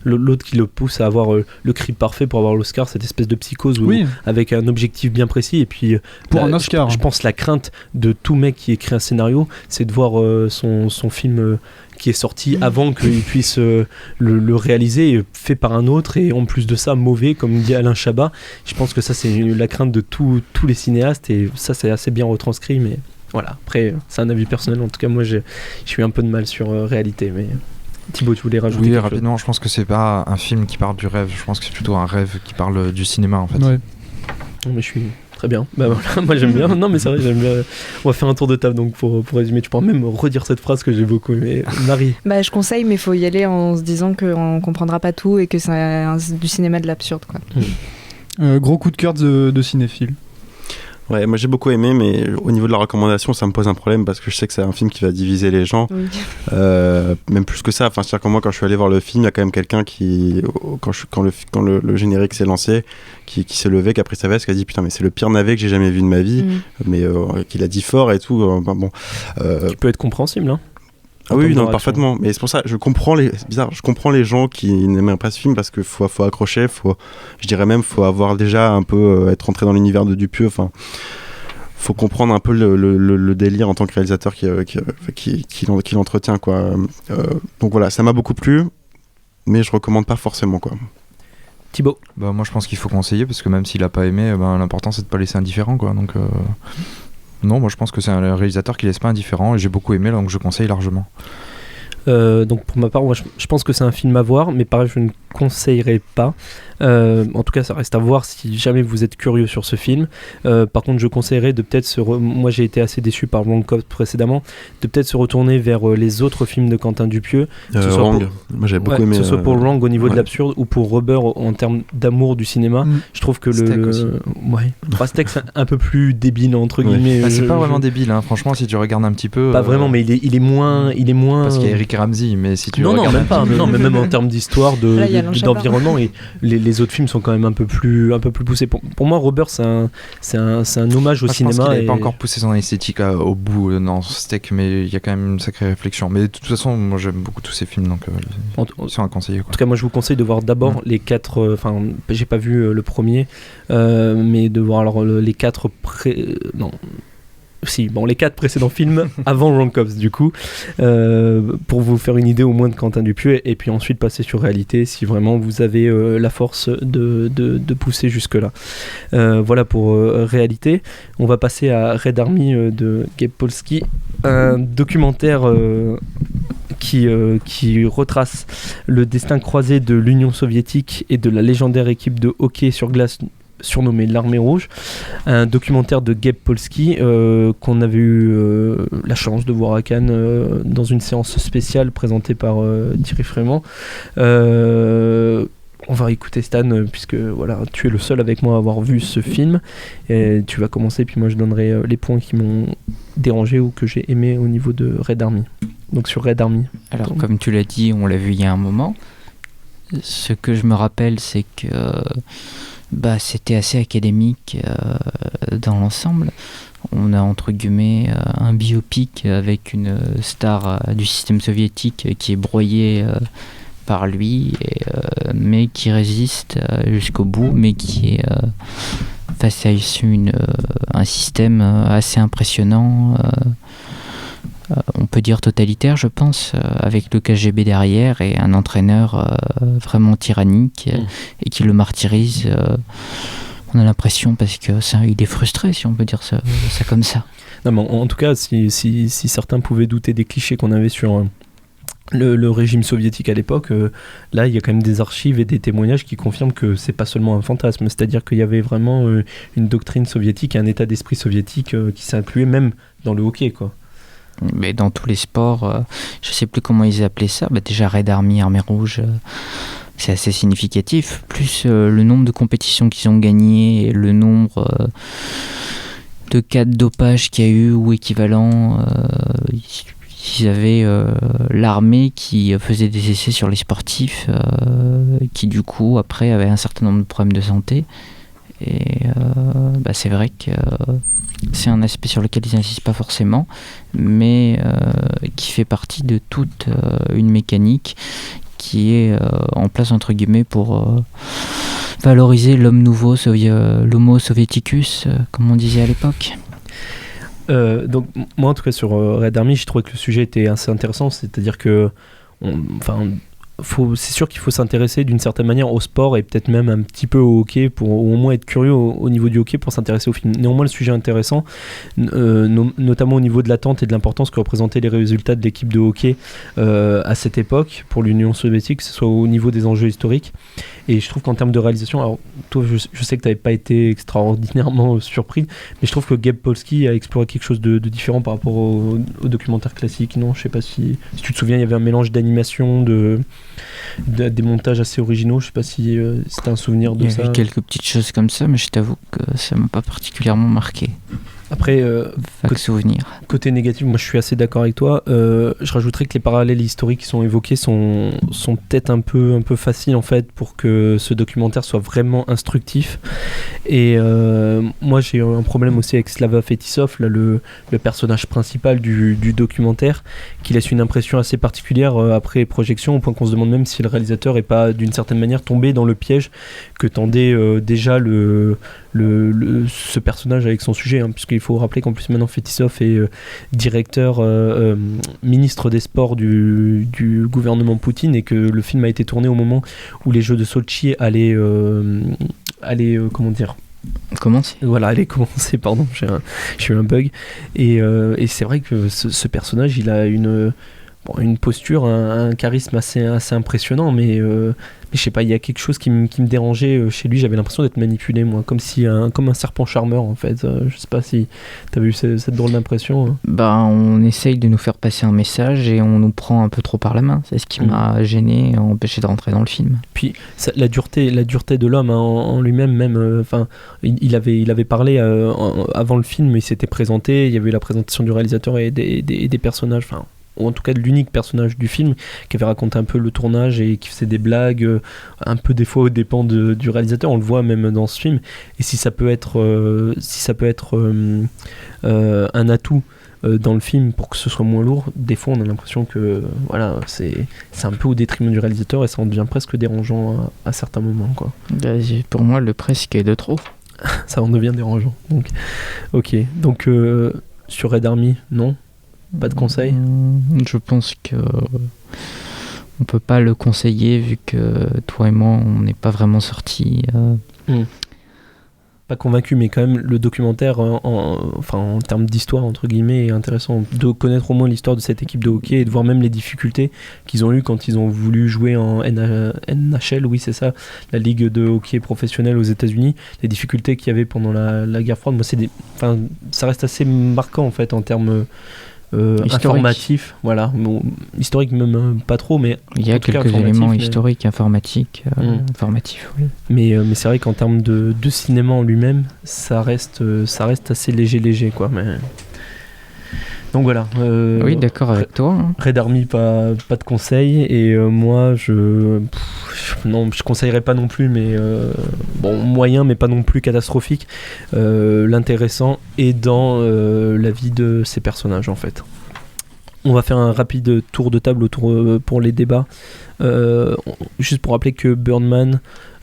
l'autre qui le pousse à avoir le cri parfait pour avoir l'Oscar, cette espèce de psychose avec un objectif bien précis. Et puis pour un Oscar, je pense la crainte de tout mec qui écrit un scénario, c'est de voir son film qui est sorti avant qu'il puisse le réaliser, fait par un autre, et en plus de ça mauvais, comme dit Alain Chabat. Je pense que ça c'est la crainte de tous les cinéastes, et ça c'est assez bien retranscrit, mais voilà, après c'est un avis personnel. En tout cas moi je suis un peu de mal sur Réalité, mais Thibaut, tu voulais rajouter quelque rapidement chose? Je pense que c'est pas un film qui parle du rêve, je pense que c'est plutôt un rêve qui parle du cinéma en fait. Ouais. Non, mais je suis très bien. Bah voilà, moi j'aime bien. Non mais c'est vrai, j'aime bien. On va faire un tour de table donc pour résumer. Tu pourras même redire cette phrase que j'ai beaucoup aimée. Marie. Je conseille, mais il faut y aller en se disant qu'on comprendra pas tout et que c'est du cinéma de l'absurde, quoi. Gros coup de cœur de cinéphile. Ouais, moi j'ai beaucoup aimé, mais au niveau de la recommandation, ça me pose un problème parce que je sais que c'est un film qui va diviser les gens. Oui. Même plus que ça. Enfin, c'est-à-dire que moi, quand je suis allé voir le film, il y a quand même quelqu'un qui, quand le générique s'est lancé, qui s'est levé, qui a pris sa veste, qui a dit putain, mais c'est le pire navet que j'ai jamais vu de ma vie, mais qu'il a dit fort et tout. Qui peut être compréhensible, hein. Ah oui, non, parfaitement. Mais c'est pour ça, je comprends les gens qui n'aimeraient pas ce film parce qu'il faut accrocher, je dirais même, faut avoir déjà un peu, être rentré dans l'univers de Dupieux, enfin, faut comprendre un peu le délire en tant que réalisateur qui l'entretient, quoi. Donc voilà, ça m'a beaucoup plu, mais je recommande pas forcément, quoi. Thibaut. Moi je pense qu'il faut conseiller parce que même s'il a pas aimé, l'important c'est de pas laisser indifférent, quoi. Donc non, moi je pense que c'est un réalisateur qui laisse pas indifférent et j'ai beaucoup aimé, donc je conseille largement. Donc pour ma part, moi, je pense que c'est un film à voir, mais pareil, je ne conseillerais pas. En tout cas, ça reste à voir si jamais vous êtes curieux sur ce film. Par contre, je conseillerais de peut-être moi j'ai été assez déçu par Wrong Cops précédemment, de peut-être se retourner vers les autres films de Quentin Dupieux. Wrong, moi j'avais beaucoup aimé. Que ce soit pour Wrong au niveau de l'absurde ou pour Rubber en termes d'amour du cinéma. Je trouve que Steak c'est un peu plus débile entre guillemets. C'est pas vraiment débile, hein. Franchement, si tu regardes un petit peu. Pas vraiment, mais il est moins. Parce qu'il y a Eric Ramsey, mais si tu regardes même pas. Non, mais même en termes d'histoire, d'environnement, et les autres films sont quand même un peu plus poussés. Pour moi, Robert, c'est un hommage au cinéma. Je pense qu'il n'avait pas encore poussé son esthétique au bout dans Steak, mais il y a quand même une sacrée réflexion. Mais de toute façon, moi j'aime beaucoup tous ces films, donc ils sont à conseiller, quoi. En tout cas, moi je vous conseille de voir d'abord les 4. Enfin, j'ai pas vu le premier, mais de voir alors les 4 les 4 précédents films avant Wrong Cops, du coup, pour vous faire une idée au moins de Quentin Dupieux, et puis ensuite passer sur Réalité si vraiment vous avez la force de pousser jusque-là. Voilà pour Réalité. On va passer à Red Army de Gabe Polsky, un documentaire qui retrace le destin croisé de l'Union soviétique et de la légendaire équipe de hockey sur glace surnommé l'Armée Rouge, un documentaire de Gabe Polsky qu'on avait eu la chance de voir à Cannes dans une séance spéciale présentée par Thierry Frémont. On va écouter Stan, puisque voilà, tu es le seul avec moi à avoir vu ce film, et tu vas commencer, puis moi je donnerai les points qui m'ont dérangé ou que j'ai aimé au niveau de Red Army. Donc sur Red Army. Alors comme tu l'as dit, on l'a vu il y a un moment. Ce que je me rappelle, c'est que c'était assez académique dans l'ensemble. On a entre guillemets un biopic avec une star du système soviétique qui est broyée par lui, mais qui résiste jusqu'au bout, mais qui est face à un système assez impressionnant, on peut dire totalitaire, je pense, avec le KGB derrière et un entraîneur vraiment tyrannique et qui le martyrise. On a l'impression parce que il est frustré, si on peut dire ça comme ça. Non, mais en tout cas, si certains pouvaient douter des clichés qu'on avait sur le régime soviétique à l'époque, là il y a quand même des archives et des témoignages qui confirment que c'est pas seulement un fantasme, c'est-à-dire qu'il y avait vraiment une doctrine soviétique, un état d'esprit soviétique qui s'incluait même dans le hockey, quoi. Mais dans tous les sports, je sais plus comment ils appelaient ça, déjà Red Army, Armée Rouge, c'est assez significatif, plus le nombre de compétitions qu'ils ont gagnées et le nombre de cas de dopage qu'il y a eu ou équivalent. Ils avaient l'armée qui faisait des essais sur les sportifs qui du coup après avaient un certain nombre de problèmes de santé et c'est vrai que c'est un aspect sur lequel ils n'insistent pas forcément mais qui fait partie de toute une mécanique qui est en place entre guillemets pour valoriser l'homme nouveau, l'homo soviéticus comme on disait à l'époque. Donc moi en tout cas sur Red Army, j'ai trouvé que le sujet était assez intéressant, c'est-à-dire que c'est sûr qu'il faut s'intéresser d'une certaine manière au sport et peut-être même un petit peu au hockey pour au moins être curieux au niveau du hockey pour s'intéresser au film. Néanmoins le sujet est intéressant, notamment au niveau de l'attente et de l'importance que représentaient les résultats de l'équipe de hockey à cette époque pour l'Union soviétique, que ce soit au niveau des enjeux historiques. Et je trouve qu'en termes de réalisation, alors toi je sais que tu n'avais pas été extraordinairement surpris, mais je trouve que Gabe Polsky a exploré quelque chose de différent par rapport au documentaire classique. Non, je sais pas si tu te souviens, il y avait un mélange d'animation, des montages assez originaux. Je sais pas si c'était un souvenir de ça. Il y avait quelques petites choses comme ça, mais je t'avoue que ça m'a pas particulièrement marqué. Après, souvenir. Côté négatif, moi je suis assez d'accord avec toi. Je rajouterais que les parallèles historiques qui sont évoqués sont peut-être un peu faciles en fait pour que ce documentaire soit vraiment instructif. Et moi j'ai un problème aussi avec Slava Fetisov, là, le personnage principal du documentaire, qui laisse une impression assez particulière après projection, au point qu'on se demande même si le réalisateur est pas d'une certaine manière tombé dans le piège que tendait déjà ce personnage avec son sujet, hein, puisqu'il faut rappeler qu'en plus maintenant Fetisov est directeur ministre des sports du gouvernement Poutine et que le film a été tourné au moment où les Jeux de Sochi allaient comment dire commencer. Voilà, allez commencer, pardon, j'ai eu un bug. Et c'est vrai que ce personnage, il a une posture, un charisme assez impressionnant, mais je sais pas, il y a quelque chose qui me dérangeait chez lui. J'avais l'impression d'être manipulé, moi, comme un serpent charmeur en fait. Je sais pas si t'avais eu cette drôle d'impression. On essaye de nous faire passer un message et on nous prend un peu trop par la main. C'est ce qui m'a gêné, empêché de rentrer dans le film. Puis la dureté de l'homme en lui-même, même. Il avait parlé avant le film, il s'était présenté. Il y avait eu la présentation du réalisateur et des personnages. Ou en tout cas de l'unique personnage du film qui avait raconté un peu le tournage et qui faisait des blagues un peu des fois aux dépens du réalisateur. On le voit même dans ce film. Et si ça peut être un atout dans le film pour que ce soit moins lourd, des fois on a l'impression que voilà, c'est un peu au détriment du réalisateur et ça en devient presque dérangeant à certains moments, quoi. Pour moi le presque est de trop. Ça en devient dérangeant. Donc, ok, donc sur Red Army, non, pas de conseil. Je pense que on peut pas le conseiller vu que toi et moi on n'est pas vraiment sortis. Pas convaincu, mais quand même le documentaire en termes d'histoire entre guillemets est intéressant de connaître au moins l'histoire de cette équipe de hockey et de voir même les difficultés qu'ils ont eues quand ils ont voulu jouer en NHL, oui c'est ça, la ligue de hockey professionnelle aux États-Unis, les difficultés qu'il y avait pendant la guerre froide. Moi ça reste assez marquant en fait en termes informatif, voilà, historique même pas trop, mais il y a quelques éléments historiques, informatiques, informatifs, oui. Mais c'est vrai qu'en termes de cinéma en lui-même, ça reste assez léger quoi. Mais donc voilà. Oui, d'accord avec toi. Hein. Red Army, pas de conseil, et moi je conseillerais pas non plus, mais moyen, mais pas non plus catastrophique. L'intéressant est dans la vie de ces personnages en fait. On va faire un rapide tour de table pour les débats. Juste pour rappeler que Birdman,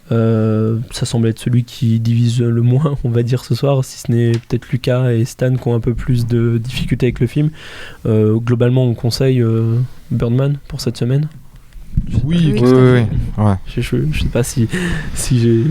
ça semble être celui qui divise le moins, on va dire, ce soir, si ce n'est peut-être Lucas et Stan qui ont un peu plus de difficultés avec le film. Globalement, on conseille Birdman pour cette semaine. Oui. Ouais. Je sais pas si j'ai...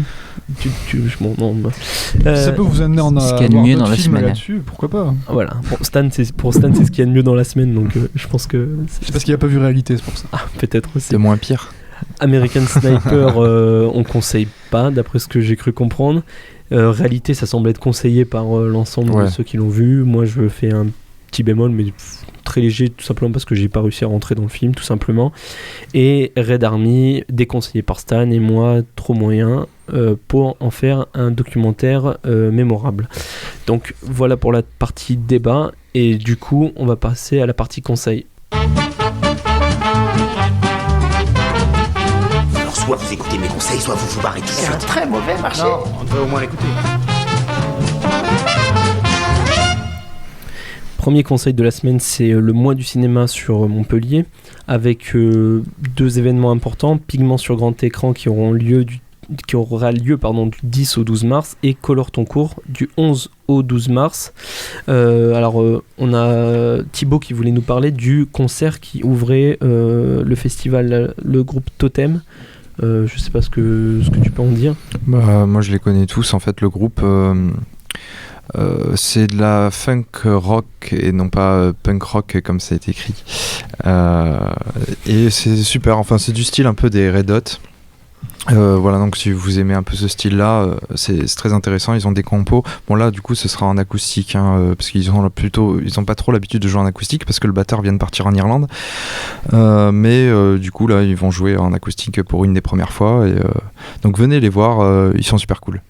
Ça peut vous amener en ce qu'il y a de mieux dans la semaine là-dessus, pourquoi pas. Voilà, pour Stan, c'est ce qu'il y a de mieux dans la semaine, donc je pense que... C'est parce qu'il a pas vu Réalité, c'est pour ça. Peut-être aussi. C'est moins pire. American Sniper, on conseille pas, d'après ce que j'ai cru comprendre. Réalité, ça semble être conseillé par l'ensemble de ceux qui l'ont vu. Moi, je fais un petit bémol, mais très léger, tout simplement parce que j'ai pas réussi à rentrer dans le film, tout simplement. Et Red Army, déconseillé par Stan, et moi, trop moyen, pour en faire un documentaire mémorable. Donc voilà pour la partie débat, et du coup, on va passer à la partie conseil. Alors soit vous écoutez mes conseils, soit vous vous barrez tout de suite. C'est un très mauvais marché. Non, on devrait au moins l'écouter. Premier conseil de la semaine, c'est le mois du cinéma sur Montpellier, avec 2 événements importants, Pigments sur grand écran qui aura lieu du 10 au 12 mars et Colore ton cours du 11 au 12 mars. On a Thibaut qui voulait nous parler du concert qui ouvrait le festival, le groupe Totem. Je sais pas ce que tu peux en dire. Moi je les connais tous en fait, le groupe c'est de la funk rock et non pas punk rock comme ça a été écrit, et c'est super, enfin c'est du style un peu des Red Hot. Voilà, donc si vous aimez un peu ce style là, c'est très intéressant. Ils ont des compos, bon là du coup ce sera en acoustique, parce qu'ils ont pas trop l'habitude de jouer en acoustique parce que le batteur vient de partir en Irlande, mais du coup là ils vont jouer en acoustique pour une des premières fois, et donc venez les voir, ils sont super cool.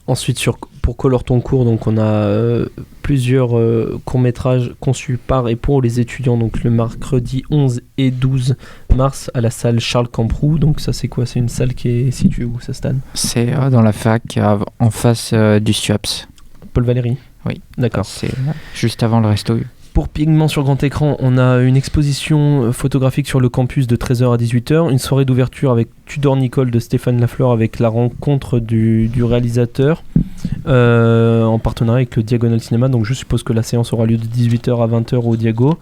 Ensuite, pour Colore ton cours, donc on a plusieurs courts-métrages conçus par et pour les étudiants, donc le mercredi 11 et 12 mars à la salle Charles Camproux. Donc ça c'est quoi? C'est une salle qui est située où, ça, Stan? C'est dans la fac, en face du SUAPS. Paul Valéry? Oui. D'accord. C'est juste avant le resto. Pour Pigments sur grand écran, on a une exposition photographique sur le campus de 13h à 18h, une soirée d'ouverture avec Tudor Nicole de Stéphane Lafleur avec la rencontre du réalisateur en partenariat avec le Diagonal Cinéma. Donc je suppose que la séance aura lieu de 18h à 20h au Diago.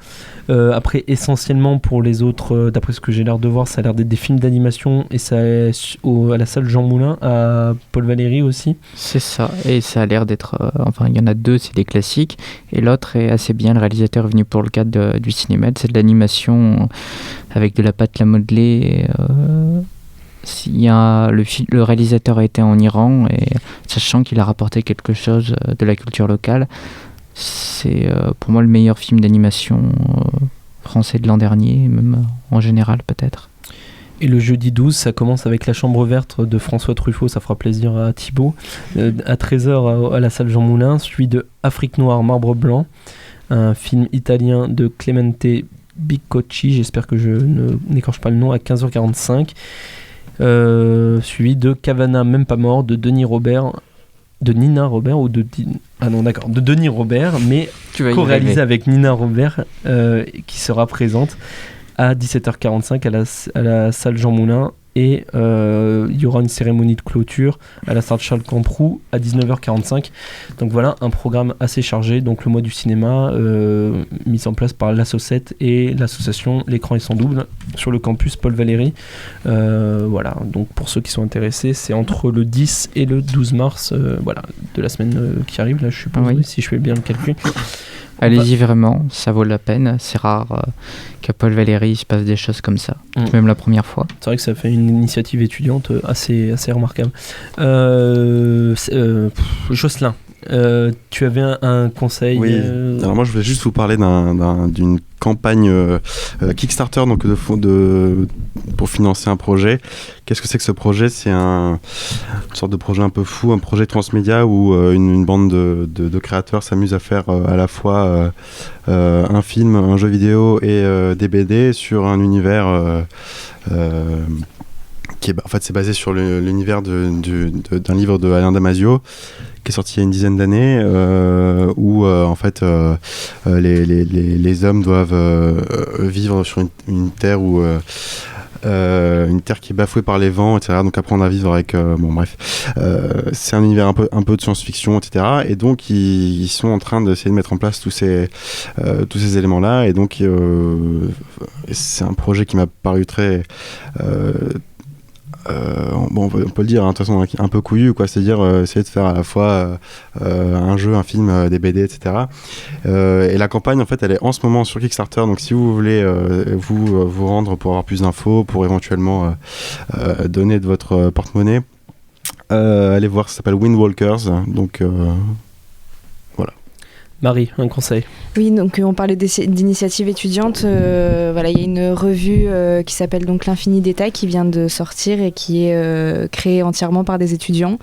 Après, essentiellement pour les autres, d'après ce que j'ai l'air de voir, ça a l'air d'être des films d'animation, et ça est à la salle Jean Moulin à Paul Valéry aussi. C'est ça, et ça a l'air d'être... enfin, il y en a 2, c'est des classiques, et l'autre est assez bien. Le réalisateur est venu pour le cadre du cinéma, c'est de l'animation avec de la pâte à modeler. Le réalisateur a été en Iran, et sachant qu'il a rapporté quelque chose de la culture locale, c'est pour moi le meilleur film d'animation français de l'an dernier, même en général peut-être. Et le jeudi 12, ça commence avec La Chambre verte de François Truffaut, ça fera plaisir à Thibaut, à 13h à la salle Jean Moulin, suivi de Afrique noire, marbre blanc, un film italien de Clemente Bicocci, j'espère que je n'écorche pas le nom, à 15h45, suivi de Cavana même pas mort de Denis Robert, de Nina Robert ou de Denis Robert, mais co-réalisé avec Nina Robert, qui sera présente à 17h45 à la salle Jean Moulin, et il y aura une cérémonie de clôture à la salle Charles Camproux à 19h45. Donc voilà, un programme assez chargé. Donc le mois du cinéma mis en place par l'Asso7 et l'association L'écran est son double sur le campus Paul Valéry. Voilà, donc pour ceux qui sont intéressés, c'est entre le 10 et le 12 mars voilà, de la semaine qui arrive. Là, je suppose, si je fais bien le calcul. Allez-y, vraiment, ça vaut la peine. C'est rare qu'à Paul Valéry il se passe des choses comme ça, même la première fois. C'est vrai que ça fait une initiative étudiante assez remarquable. Jocelyn, tu avais un conseil? Oui. Alors moi je voulais juste vous parler d'une campagne Kickstarter, donc pour financer un projet. Qu'est-ce que c'est que ce projet? C'est une sorte de projet un peu fou, un projet transmédia où une bande de créateurs s'amuse à faire à la fois un film, un jeu vidéo et des BD sur un univers qui est, en fait, c'est basé sur l'univers d'un livre de Alain Damasio qui est sorti il y a une dizaine d'années, où en fait les hommes doivent vivre sur une terre où une terre qui est bafouée par les vents, etc. Donc apprendre à vivre avec c'est un univers un peu de science-fiction, etc. Et donc ils sont en train d'essayer de mettre en place tous ces éléments là, et donc c'est un projet qui m'a paru très on peut le dire, de toute façon, un peu couillu, quoi. C'est-à-dire essayer de faire à la fois un jeu, un film, des BD, etc. Et la campagne, en fait, elle est en ce moment sur Kickstarter. Donc, si vous voulez vous rendre pour avoir plus d'infos, pour éventuellement donner de votre porte-monnaie, allez voir, ça s'appelle Windwalkers. Donc, voilà. Marie, un conseil. Oui, donc on parlait d'initiatives étudiantes. Voilà, il y a une revue qui s'appelle donc L'Infini Détail qui vient de sortir et qui est créée entièrement par des étudiants.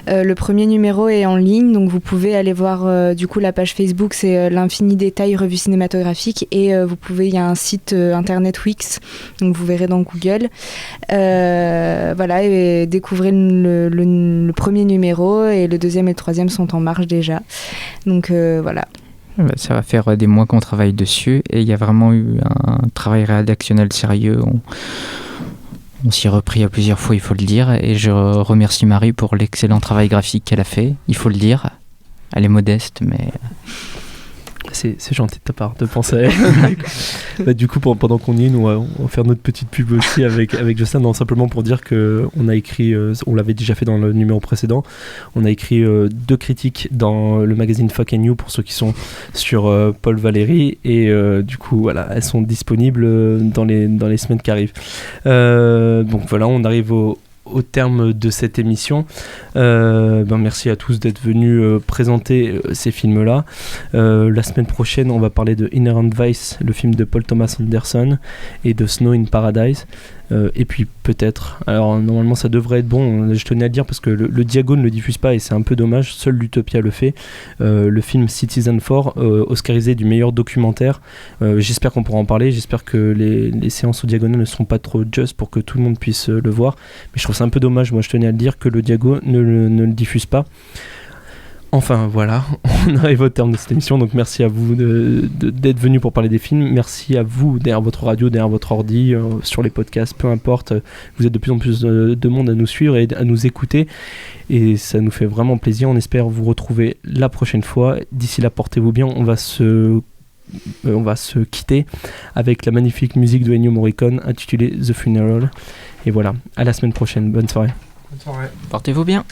Le premier numéro est en ligne, donc vous pouvez aller voir du coup la page Facebook, c'est L'Infini Détail Revue Cinématographique, et il y a un site internet Wix, donc vous verrez dans Google. Voilà, et découvrez le premier numéro, et le deuxième et le troisième sont en marche déjà. Donc voilà. Ça va faire des mois qu'on travaille dessus et il y a vraiment eu un travail rédactionnel sérieux. On s'y est repris à plusieurs fois, il faut le dire, et je remercie Marie pour l'excellent travail graphique qu'elle a fait, il faut le dire. Elle est modeste, mais... C'est gentil de ta part de penser à elle. Du coup, pendant qu'on y est, nous on va faire notre petite pub aussi avec Justin, non, simplement pour dire qu'on a écrit, on l'avait déjà fait dans le numéro précédent, on a écrit 2 critiques dans le magazine Fuck and You pour ceux qui sont sur Paul Valéry, et du coup voilà, elles sont disponibles dans les semaines qui arrivent. Donc voilà, on arrive au terme de cette émission. Merci à tous d'être venus présenter ces films-là. La semaine prochaine, on va parler de Inherent Vice, le film de Paul Thomas Anderson, et de Snow in Paradise. Et puis peut-être, alors normalement ça devrait être bon, je tenais à le dire parce que le Diago ne le diffuse pas et c'est un peu dommage, seul l'Utopia le fait. Le film Citizen4, oscarisé du meilleur documentaire, j'espère qu'on pourra en parler, j'espère que les séances au Diagonal ne seront pas trop just pour que tout le monde puisse le voir, mais je trouve ça un peu dommage, moi je tenais à le dire, que le Diago ne le diffuse pas. Enfin voilà, on arrive au terme de cette émission, donc merci à vous d'être venus pour parler des films, merci à vous derrière votre radio, derrière votre ordi, sur les podcasts, peu importe, vous êtes de plus en plus de monde à nous suivre et à nous écouter, et ça nous fait vraiment plaisir, on espère vous retrouver la prochaine fois. D'ici là, portez-vous bien, on va se quitter avec la magnifique musique de Ennio Morricone intitulée The Funeral, et voilà, à la semaine prochaine, bonne soirée. Bonne soirée. Portez-vous bien.